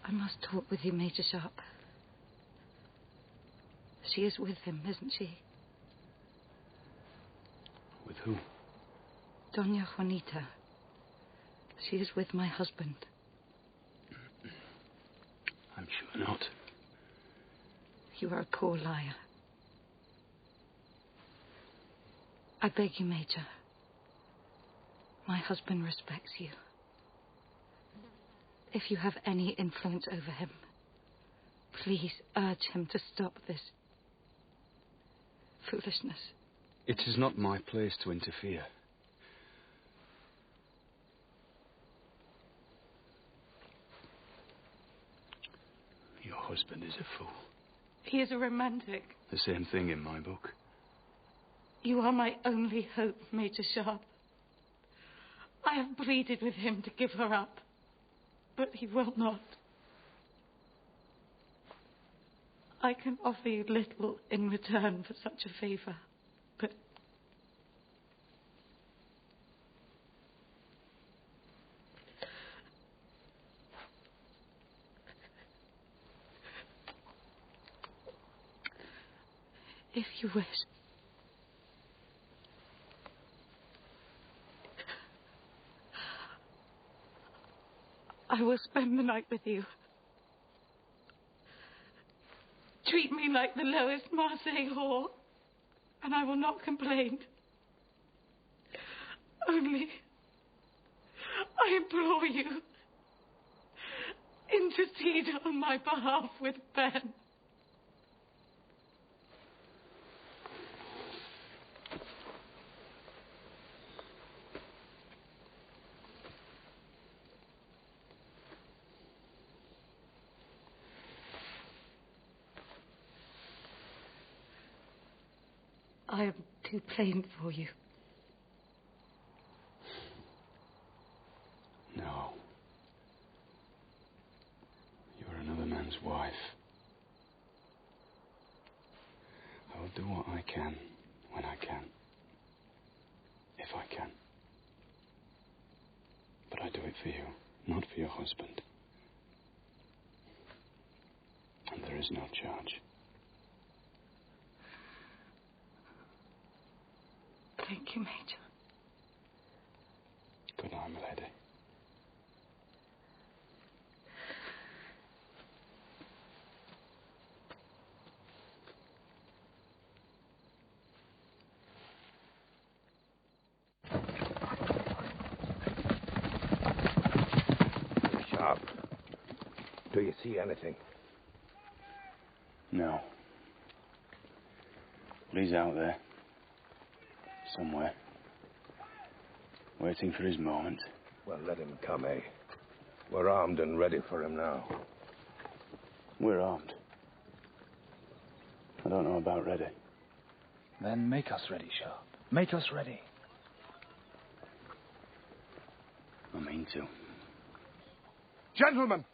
I must talk with you, Major Sharpe. She is with him, isn't she? With who? Doña Juanita. She is with my husband. I'm sure not. You are a poor liar. I beg you, Major. My husband respects you. If you have any influence over him, please urge him to stop this. foolishness. It is not my place to interfere. Your husband is a fool. He is a romantic. The same thing in my book. You are my only hope, Major Sharpe. I have pleaded with him to give her up, but he will not. I can offer you little in return for such a favour, but... if you wish... I will spend the night with you. Treat me like the lowest Marseille whore, and I will not complain. Only, I implore you, intercede on my behalf with Ben. I am too plain for you. No. You're another man's wife. I will do what I can, when I can. If I can. But I do it for you, not for your husband. And there is no charge. Thank you, Major. Good night, my lady. Sharpe, do you see anything? No. But he's out there. Somewhere. Waiting for his moment. Well, let him come, eh? We're armed and ready for him now. We're armed. I don't know about ready. Then make us ready, Sharpe. Make us ready. I mean to. Gentlemen,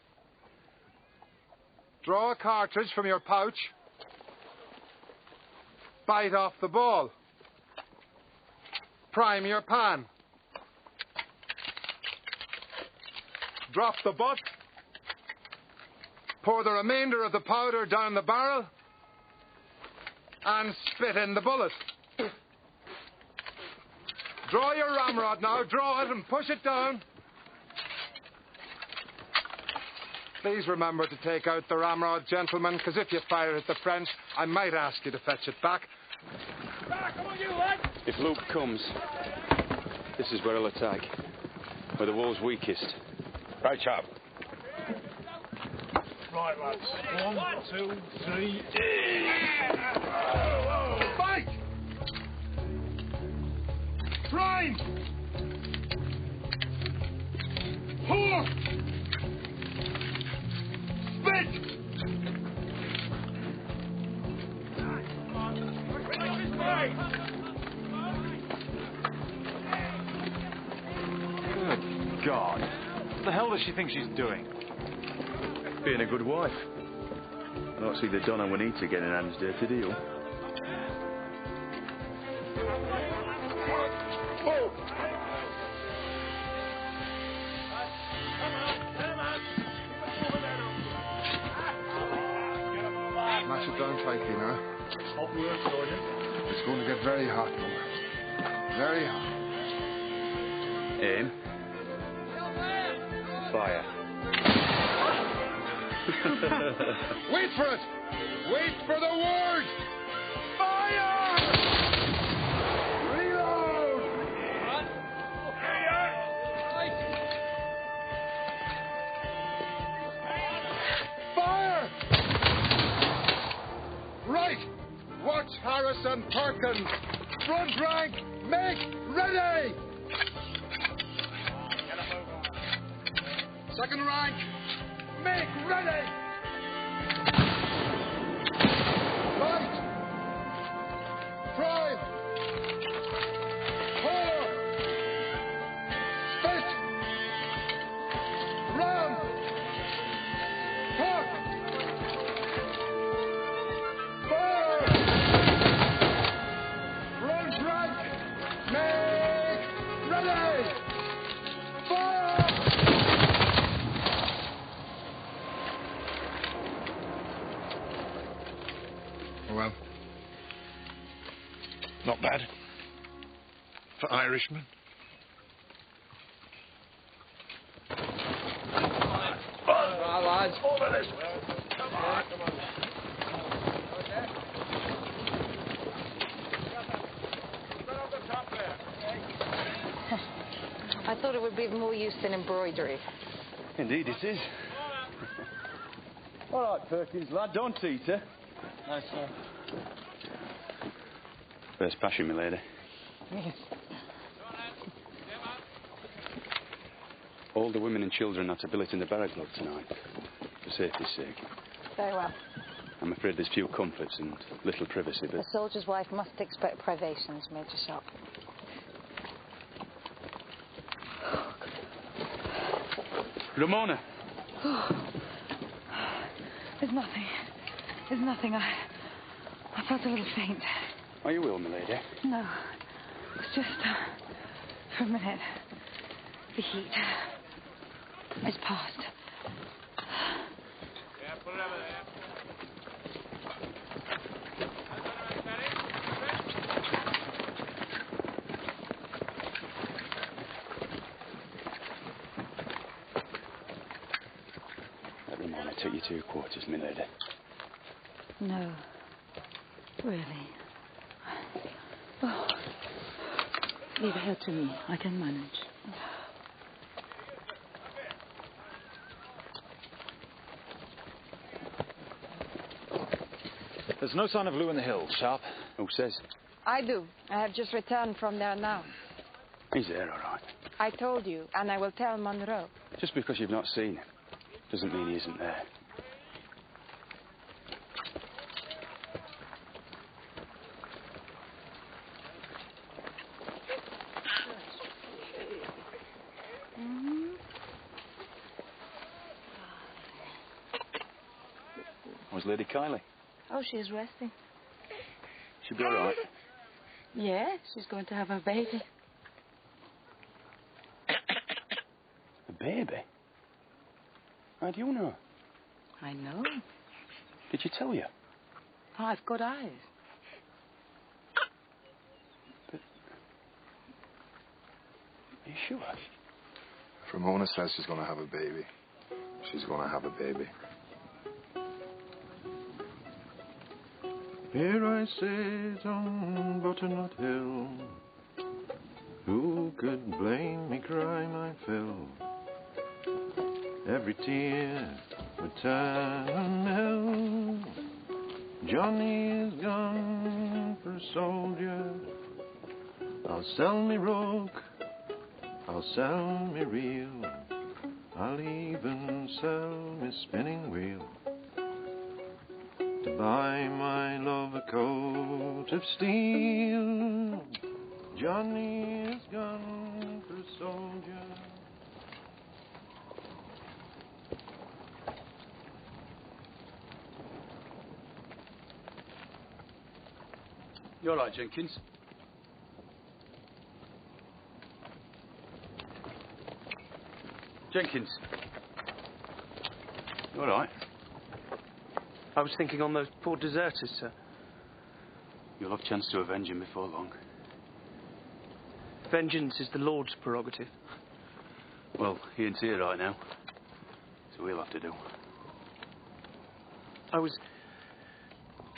draw a cartridge from your pouch. Bite off the ball. Prime your pan. Drop the butt. Pour the remainder of the powder down the barrel. And spit in the bullet. Draw your ramrod now. Draw it and push it down. Please remember to take out the ramrod, gentlemen, because if you fire at the French, I might ask you to fetch it back. Come on, you lad! If Luke comes, this is where he'll attack. Where the wall's weakest. Right, Sharpe. Right, lads. 1, 2, 3. Fight! Prime! Pour! Spit! Good God. What the hell does she think she's doing? Being a good wife. I don't see the Donna Juanita getting her hands dirty, do you? Mash it down tightly now. Hot work, Sergeant. It's going to get very hot, boy. Very hot. Aim. Fire. Wait for it! Wait for the word! Fire! Reload! Fire! Right! Watch Harrison Perkins. Front rank, make ready! Second rank, make ready! Right! Prime! Four! Spit! Round! Top! Fire! Front rank, make ready! Fire! Well, not bad. For Irishmen. Lads. Over this way. Come on. I thought it would be of more use than embroidery. Indeed it is. All right, Perkins, lad, don't eat, eh? No, sir. First passion, my lady. Yes. All the women and children are to billet in the barrack lodge tonight, for safety's sake. Very well. I'm afraid there's few comforts and little privacy, but... A soldier's wife must expect privations, Major Sharpe. Ramona! There's nothing. There's nothing. I felt a little faint. Are you ill, my lady? No. It's just for a minute. The heat. It's passed. Yeah, put it over there. Let Ramona take you to your quarters, my lady. No. Really. Oh. Leave her to me. I can manage. There's no sign of Lou in the hills, Sharpe. Who says? I do. I have just returned from there now. He's there, all right. I told you, and I will tell Monroe. Just because you've not seen him doesn't mean he isn't there. How's Lady Kylie? Oh, she's resting. She'll be all right. Yeah, she's going to have a baby. A baby? How do you know? I know. Did she tell you? I've got eyes. But... Are you sure? If Ramona says she's going to have a baby, she's going to have a baby. Here I sit on Butternut Hill. Who could blame me cry my fill? Every tear would turn a mill. Johnny is gone for a soldier. I'll sell me rope, I'll sell me reel. I'll even sell me spinning wheel. To buy my love a coat of steel. Johnny is gone for a soldier. You all right, Jenkins? Jenkins? You all right? I was thinking on those poor deserters, sir. You'll have a chance to avenge him before long. Vengeance is the Lord's prerogative. Well, he ain't here right now, so we'll have to do. I was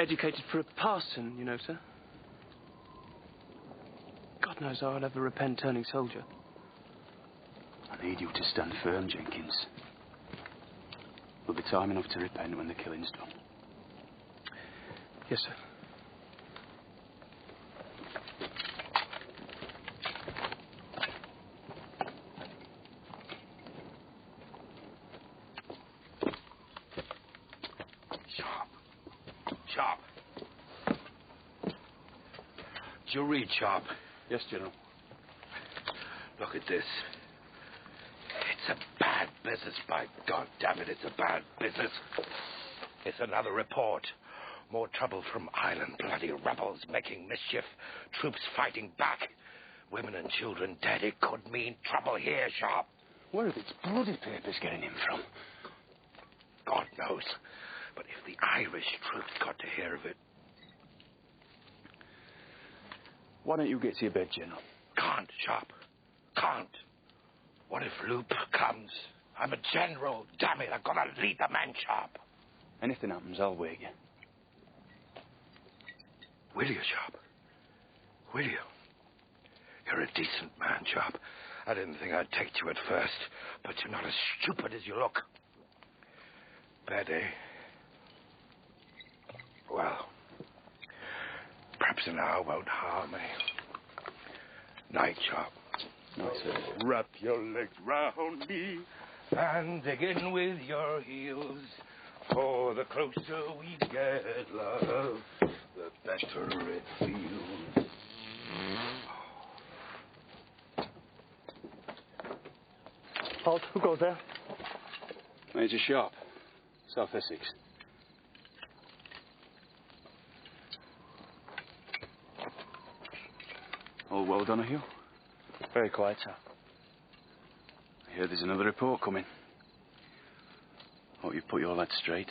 educated for a parson, you know, sir. God knows how I'll ever repent turning soldier. I need you to stand firm, Jenkins. There'll be time enough to repent when the killing's done. Yes, sir. Sharpe. Do you read, Sharpe? Yes, General. Look at this. It's a bad business, by God damn it, it's a bad business. It's another report. More trouble from island bloody rebels making mischief. Troops fighting back. Women and children dead. It could mean trouble here, Sharpe. Where are these bloody papers getting in from? God knows. But if the Irish troops got to hear of it... Why don't you get to your bed, General? Can't, Sharpe. Can't. What if Loop comes? I'm a general. Damn it, I've got to lead the man, Sharpe. Anything happens, I'll wake you. Will you, Sharpe? Will you? You're a decent man, Sharpe. I didn't think I'd take to you at first, but you're not as stupid as you look. Bad, eh? Well, perhaps an hour won't harm me. Night, Sharpe. Night, sir. Wrap your legs round me and dig in with your heels. For the closer we get, love, the better it feels. Halt, who goes there? Major Sharpe, South Essex. All well, Donahue? Very quiet, sir. I hear there's another report coming. Hope you put your lads straight.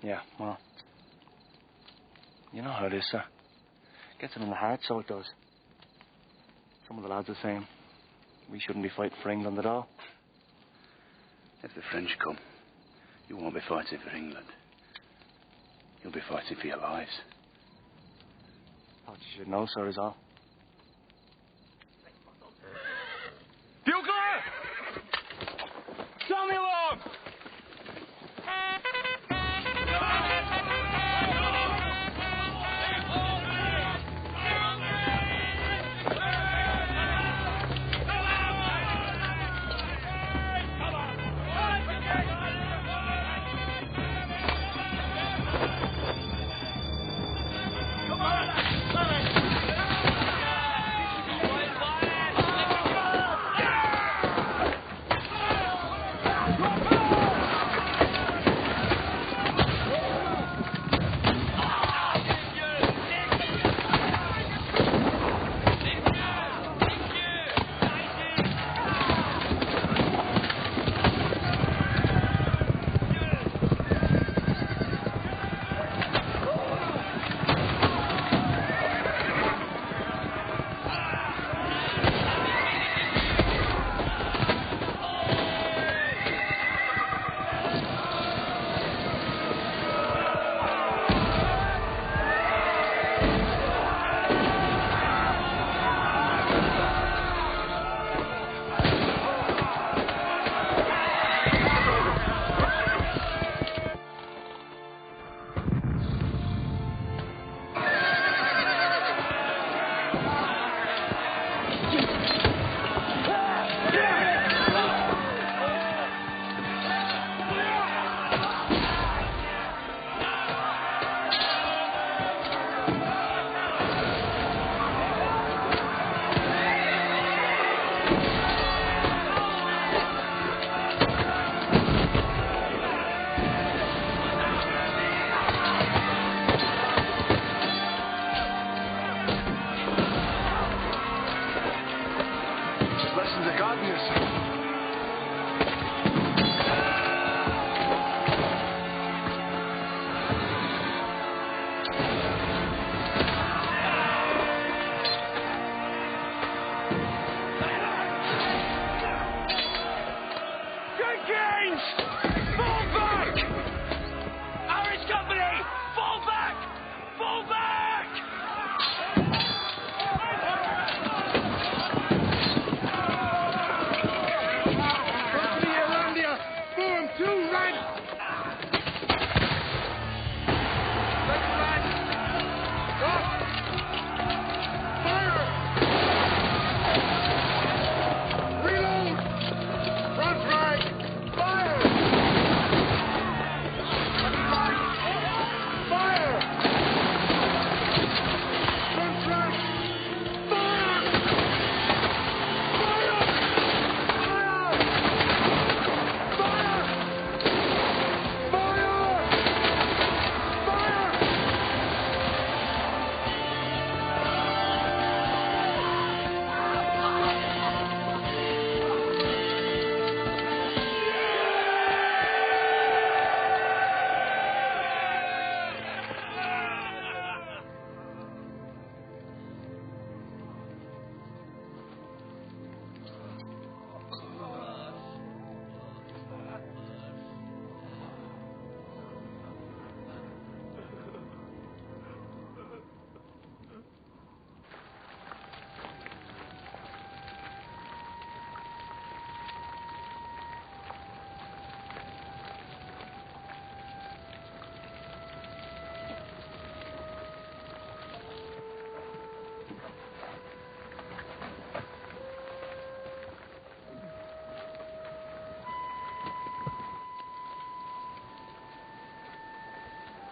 Yeah, well, you know how it is, sir. Gets them in the heart, so it does. Some of the lads are saying we shouldn't be fighting for England at all. If the French come, you won't be fighting for England. You'll be fighting for your lives. Thought you should know, sir, is all. Bugler! Tell me along!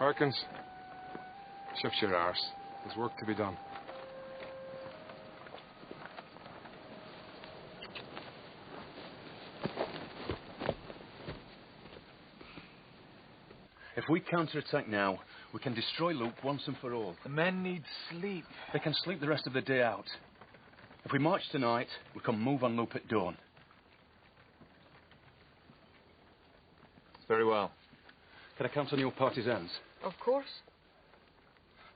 Perkins, shut your arse. There's work to be done. If we counterattack now, we can destroy Luke once and for all. The men need sleep. They can sleep the rest of the day out. If we march tonight, we can move on Luke at dawn. Very well. Can I count on your partisans? Of course.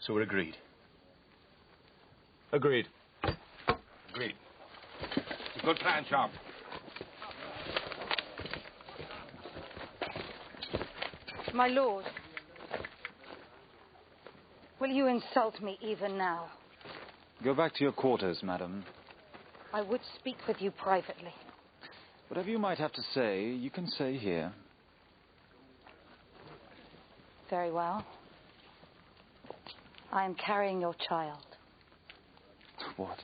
So we're agreed. Agreed. Agreed. Good plan, Sharpe. My lord, will you insult me even now? Go back to your quarters, madam. I would speak with you privately. Whatever you might have to say, you can say here. Very well. I am carrying your child. What?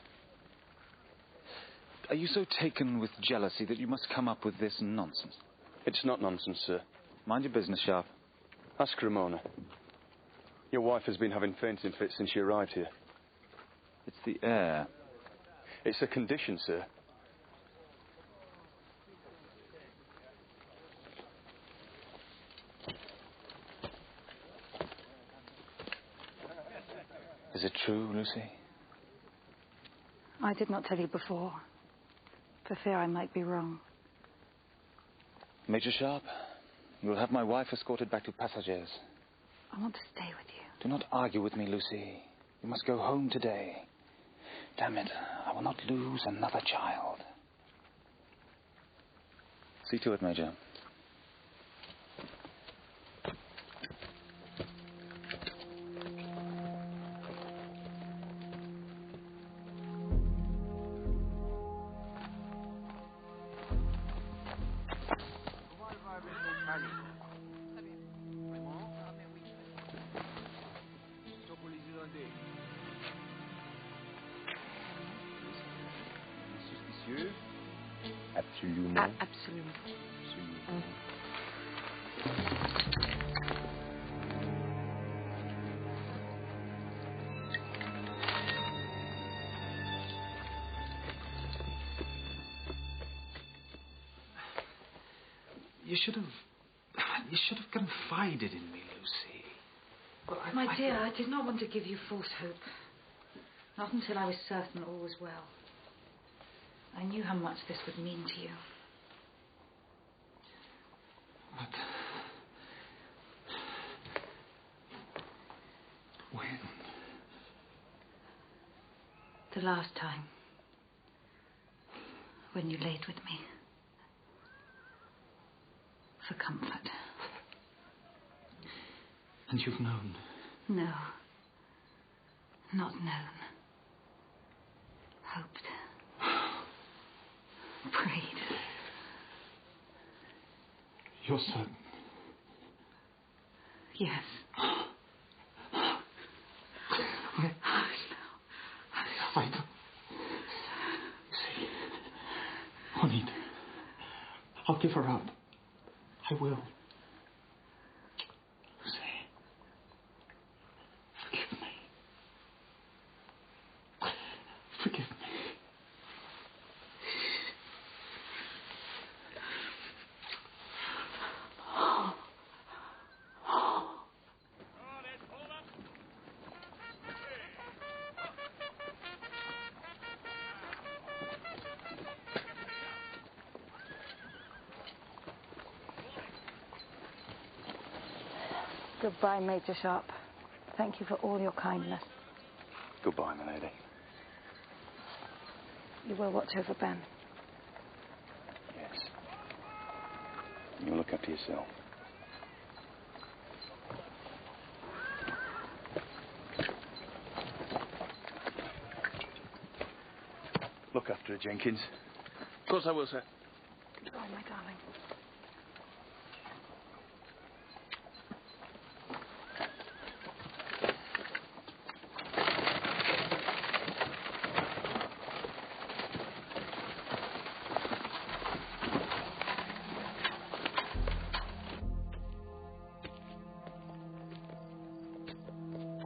Are you so taken with jealousy that you must come up with this nonsense? It's not nonsense, sir. Mind your business, Sharpe. Ask Ramona. Your wife has been having fainting fits since she arrived here. It's the air. It's a condition, sir. Is it true, Lucy? I did not tell you before, for fear I might be wrong. Major Sharpe, you will have my wife escorted back to Passagers. I want to stay with you. Do not argue with me, Lucy. You must go home today. Damn it, I will not lose another child. See to it, Major. Absolument. You should have confided in me, Lucy. Well, my dear, I did not want to give you false hope. Not until I was certain all was well. I knew how much this would mean to you. But when? The last time. When you laid with me. For comfort. And you've known? No. Not known. Hoped. Prayed. You're certain? Yes. I don't... See, Juanita, I'll give her up. I will. Forgive me. Forgive me. Goodbye, Major Sharpe. Thank you for all your kindness. Goodbye, my lady. You will watch over Ben. Yes. You look after yourself. Look after her, Jenkins. Of course I will, sir. Goodbye, my darling.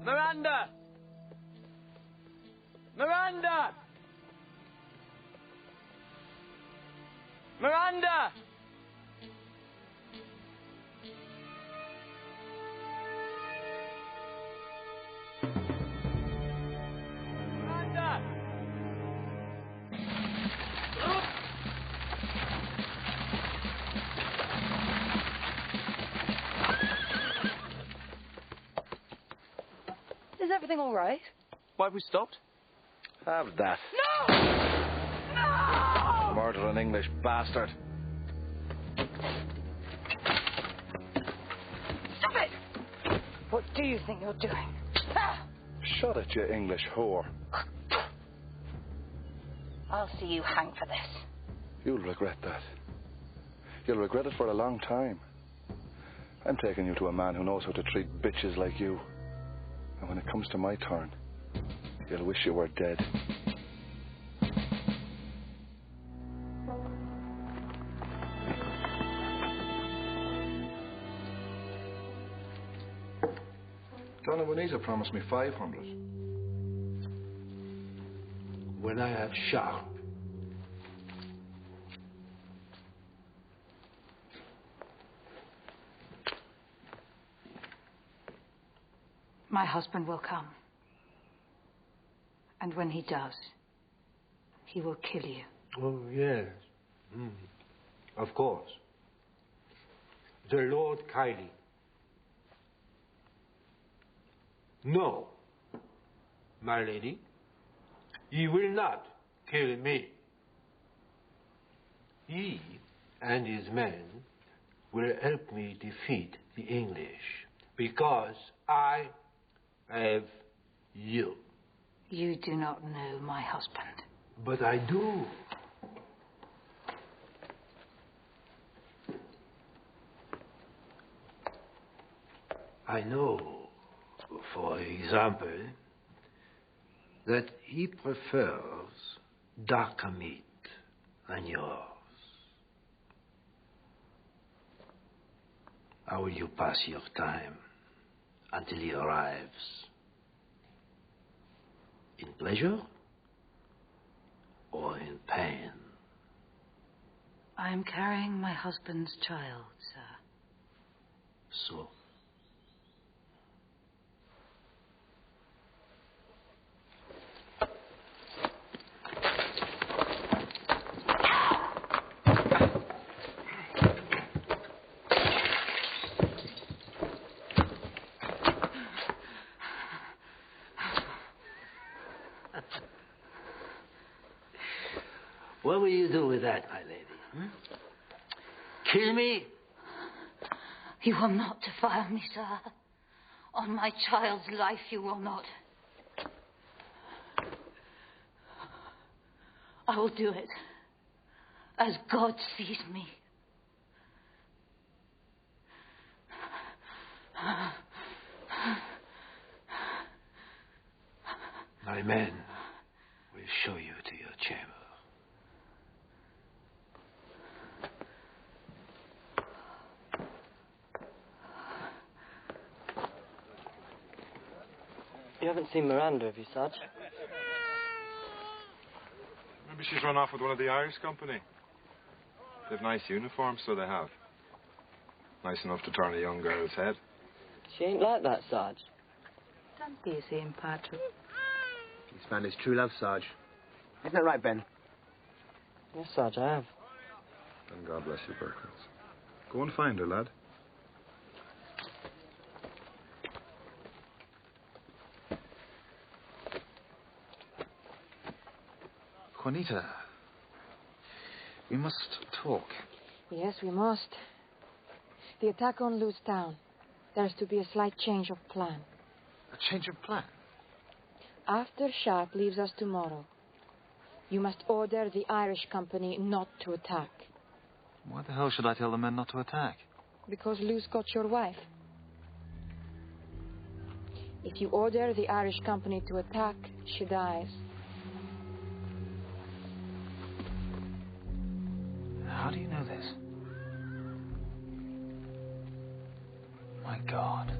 Miranda! Miranda! Miranda! Miranda! Is everything all right? Why have we stopped? Have that. No! No! Murdering English bastard. Stop it! What do you think you're doing? Shut it, you English whore. I'll see you hang for this. You'll regret that. You'll regret it for a long time. I'm taking you to a man who knows how to treat bitches like you. And when it comes to my turn, you'll wish you were dead. Donna Juanita promised me 500. When I had Sharpe. My husband will come. And when he does, he will kill you. Oh, yes. Of course. The Lord Kylie. No, my lady. He will not kill me. He and his men will help me defeat the English because I have you. You do not know my husband. But I do. I know, for example, that he prefers darker meat than yours. How will you pass your time until he arrives? In pleasure or in pain? I am carrying my husband's child, sir. So. What will you do with that, my lady? Kill me? You will not defile me, sir. On my child's life, you will not. I will do it as God sees me. My men will show you to your chamber. You haven't seen Miranda, have you, Sarge? Maybe she's run off with one of the Irish company. They've nice uniforms, so they have. Nice enough to turn a young girl's head. She ain't like that, Sarge. Don't be so impartial. He's found his true love, Sarge. Isn't that right, Ben? Yes, Sarge, I have. And God bless you, Perkins. Go and find her, lad. Juanita, we must talk. Yes, we must. The attack on Lou's town. There's to be a slight change of plan. A change of plan? After Sharpe leaves us tomorrow, you must order the Irish company not to attack. Why the hell should I tell the men not to attack? Because Lou's got your wife. If you order the Irish company to attack, she dies. How do you know this? My God.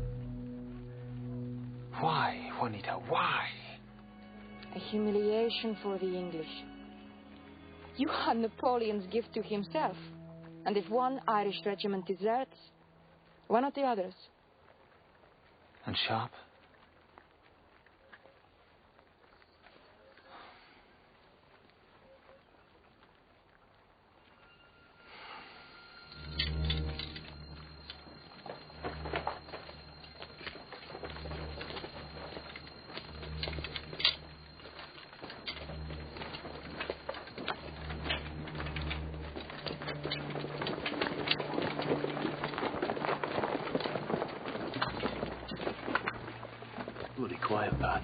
Why, Juanita, why? A humiliation for the English. You are Napoleon's gift to himself. And if one Irish regiment deserts, why not the others? And Sharpe? Bloody quiet, Pat.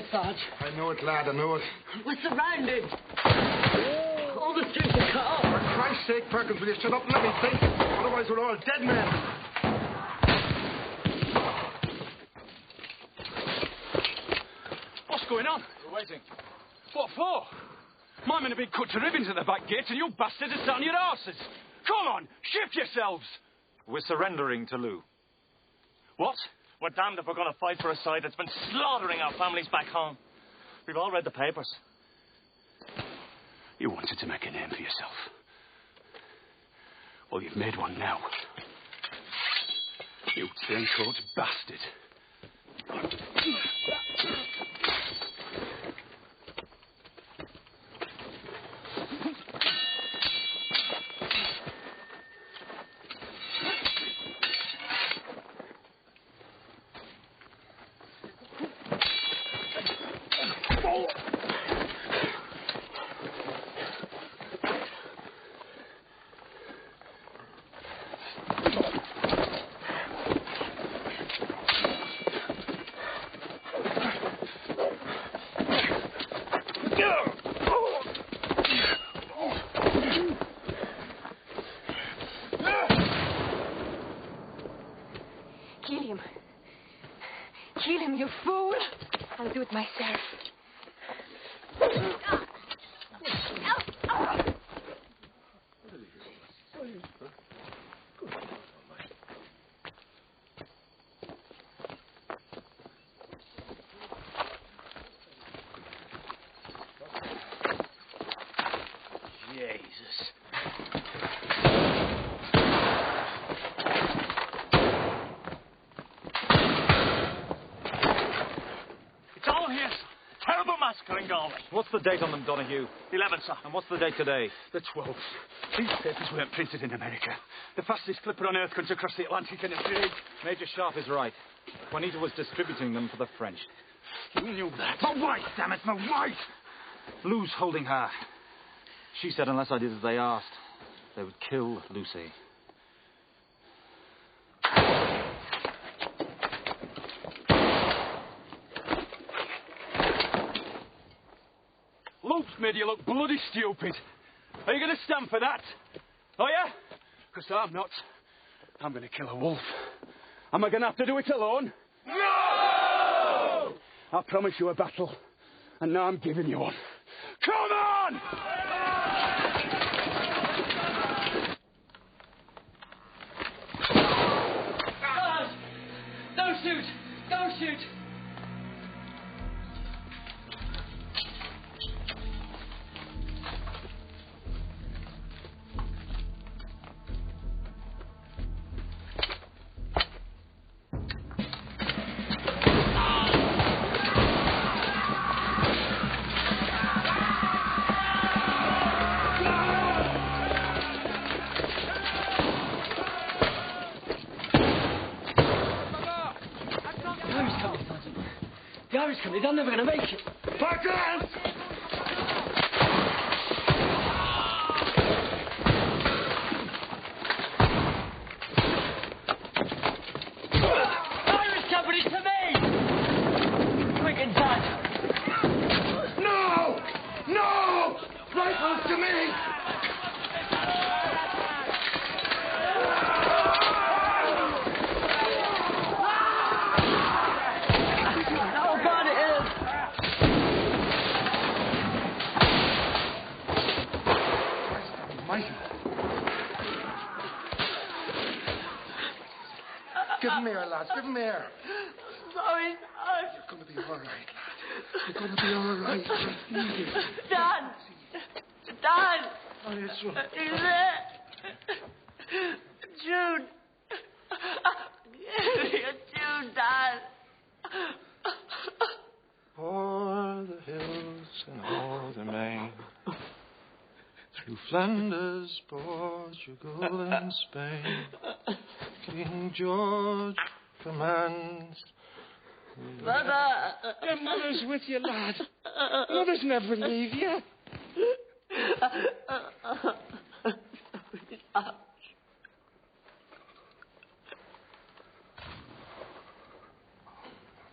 Sarge. I know it, lad, I know it. We're surrounded. All the streets are cut off. For Christ's sake, Perkins, will you shut up and let me think? Otherwise we're all dead men. What's going on? We're waiting. What for? My men have been cut to ribbons at the back gate and you bastards are sat on your arses. Come on, shift yourselves. We're surrendering to Lou. What? We're damned if we're going to fight for a side that's been slaughtering our families back home. We've all read the papers. You wanted to make a name for yourself. Well, you've made one now. You turncoat bastard. Kill him, you fool! I'll do it myself. Jesus. It's all here. Terrible massacre in Galway. What's the date on them, Donahue? 11, sir. And what's the date today? The 12th. These papers weren't printed in America. The fastest clipper on earth comes across the Atlantic in a day. Major Sharpe is right. Juanita was distributing them for the French. You knew that. My wife, damn it, my wife! Lou's holding her. She said unless I did as they asked, they would kill Lucy. Luke's made you look bloody stupid. Are you going to stand for that? Are you? Because I'm not. I'm going to kill a wolf. Am I going to have to do it alone? No! I promised you a battle, and now I'm giving you one. Come on! Don't shoot! Don't shoot! Basically, they're never going to make it. Parkers! Irish company to me! Quick and tight. No! No! Rifles to me! Oh, God, it is! Mighty. Give him here, lads. Give him here. Sorry, You're going to be all right, lad. You're going to be all right. Dad! Dad! Oh, yes, sir. He's there! Jude! Jude, Dad! O'er the hills and o'er the main, through Flanders, Portugal, and Spain, King George commands. Mother! Your mother's with you, lad. Mother's never leave you.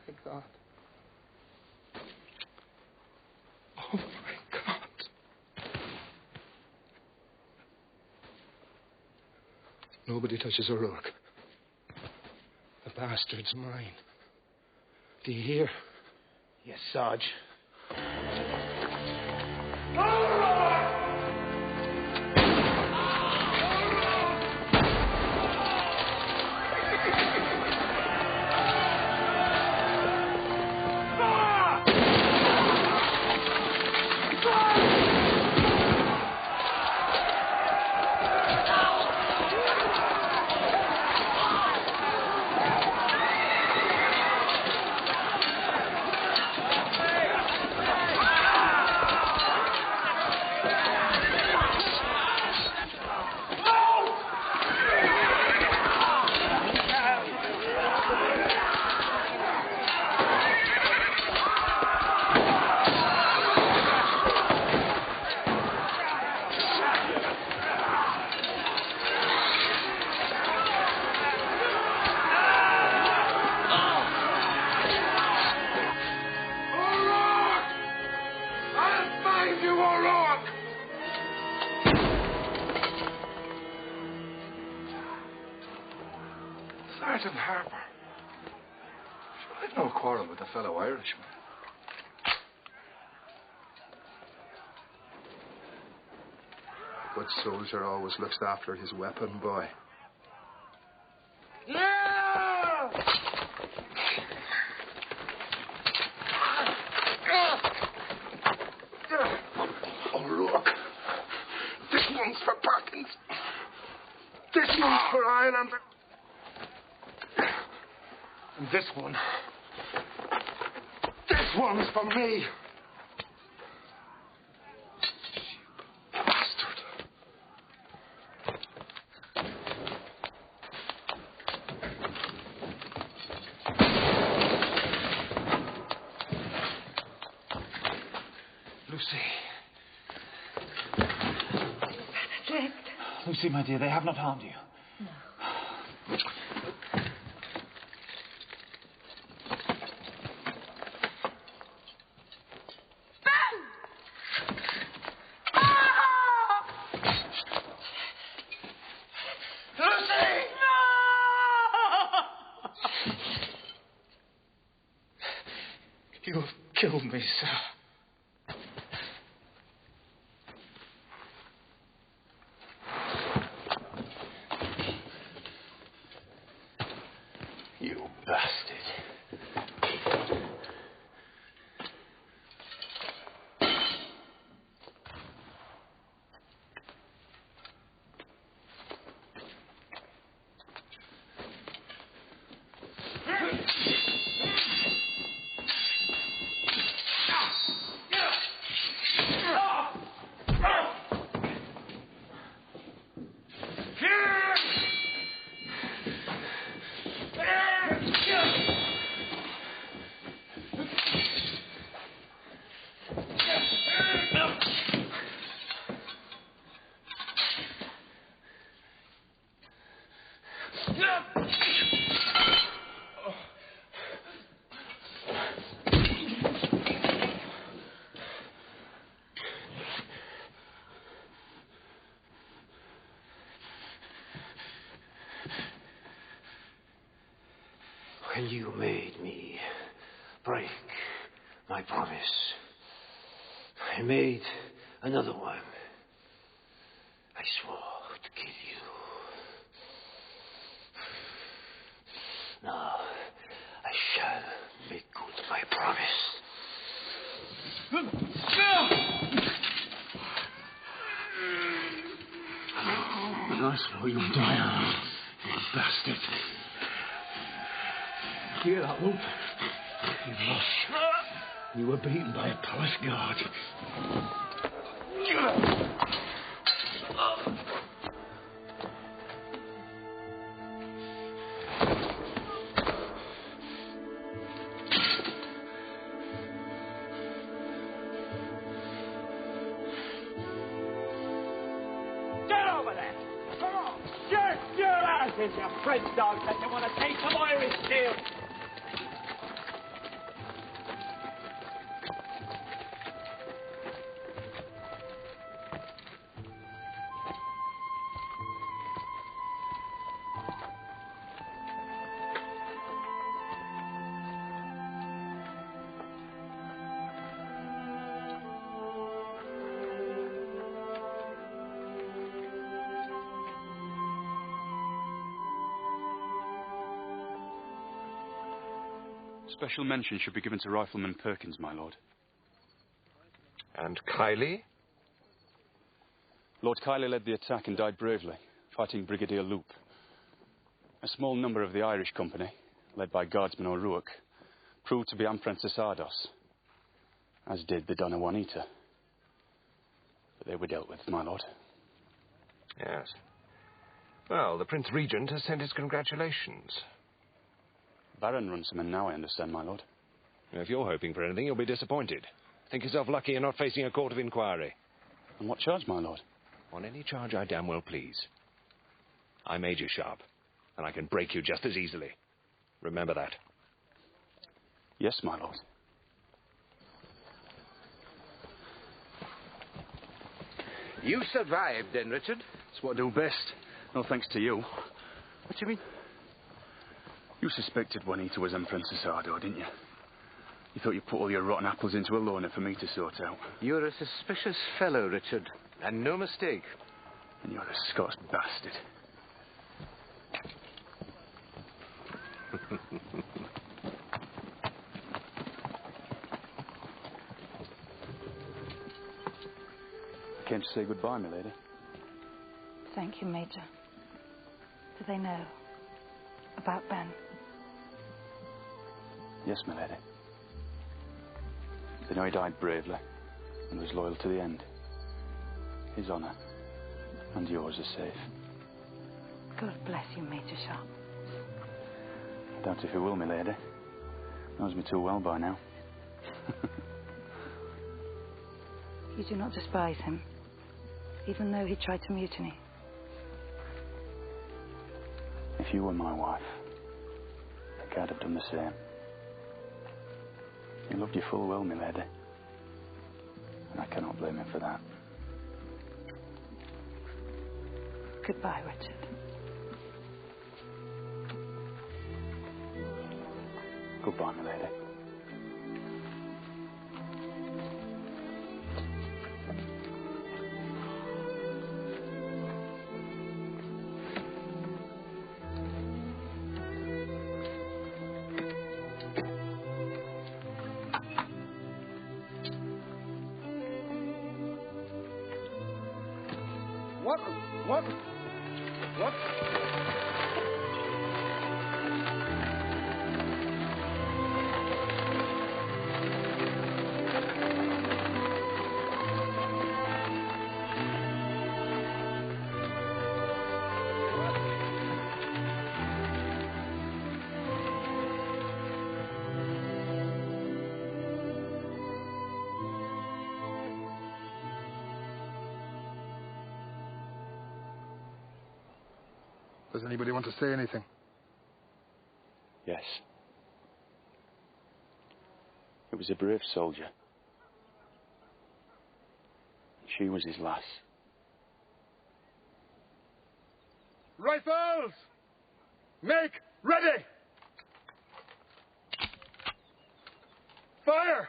My God. Oh, my God. Nobody touches O'Rourke. The bastard's mine. Do you hear? Yes, Sarge. Sergeant Harper. I've no quarrel with a fellow Irishman. A good soldier always looks after his weapon, boy. O'Rourke. This one's for Perkins. This one's for Ireland. And this one's for me. Bastard. Lucy. Jack. Lucy, my dear, they have not harmed you. You have killed me, sir. You bastard. And you made me break my promise. I made another one. I swore to kill you. Now, I shall make good my promise. And I swore you'd die, you bastard. Hear that, Whoop? You've lost. You were beaten by a palace guard. Here's your French dog that you want to take some Irish steel. Special mention should be given to Rifleman Perkins, my lord. And Kiley? Lord Kiley led the attack and died bravely, fighting Brigadier Loop. A small number of the Irish company, led by Guardsman O'Rourke, proved to be Apprentice Ardos, as did the Donna Juanita. But they were dealt with, my lord. Yes. Well, the Prince Regent has sent his congratulations. Baron Runciman now, I understand, my lord. If you're hoping for anything, you'll be disappointed. Think yourself lucky you're not facing a court of inquiry. On what charge, my lord? On any charge I damn well please. I'm Major Sharpe, and I can break you just as easily. Remember that. Yes, my lord. You survived, then, Richard? It's what I do best. No thanks to you. What do you mean? You suspected Juanita was Apprentice Ardo, didn't you? You thought you put all your rotten apples into a loner for me to sort out. You're a suspicious fellow, Richard, and no mistake. And you're a Scots bastard. Came to say goodbye, my lady. Thank you, Major. Do they know about Ben? Yes, my lady. They know he died bravely and was loyal to the end. His honour and yours are safe. God bless you, Major Sharpe. I doubt if he will, my lady. Knows me too well by now. You do not despise him, even though he tried to mutiny. If you were my wife, I think I'd have done the same. He loved you full well, my lady. And I cannot blame him for that. Goodbye, Richard. Goodbye, my lady. What? Does anybody want to say anything? Yes. It was a brave soldier. She was his lass. Rifles! Make ready! Fire!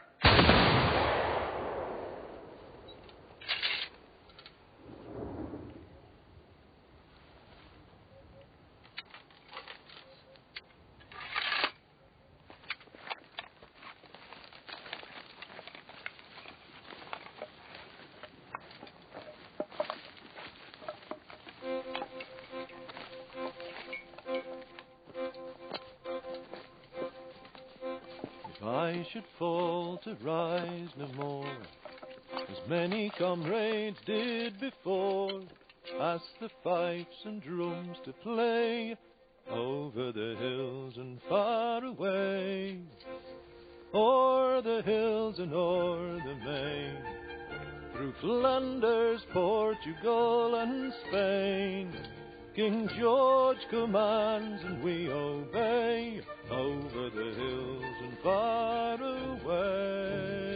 If I should fall to rise no more, as many comrades did before, past the fifes and drums to play, over the hills and far away, o'er the hills and o'er the main, through Flanders, Portugal and Spain, King George commands and we obey, over the hills and far away.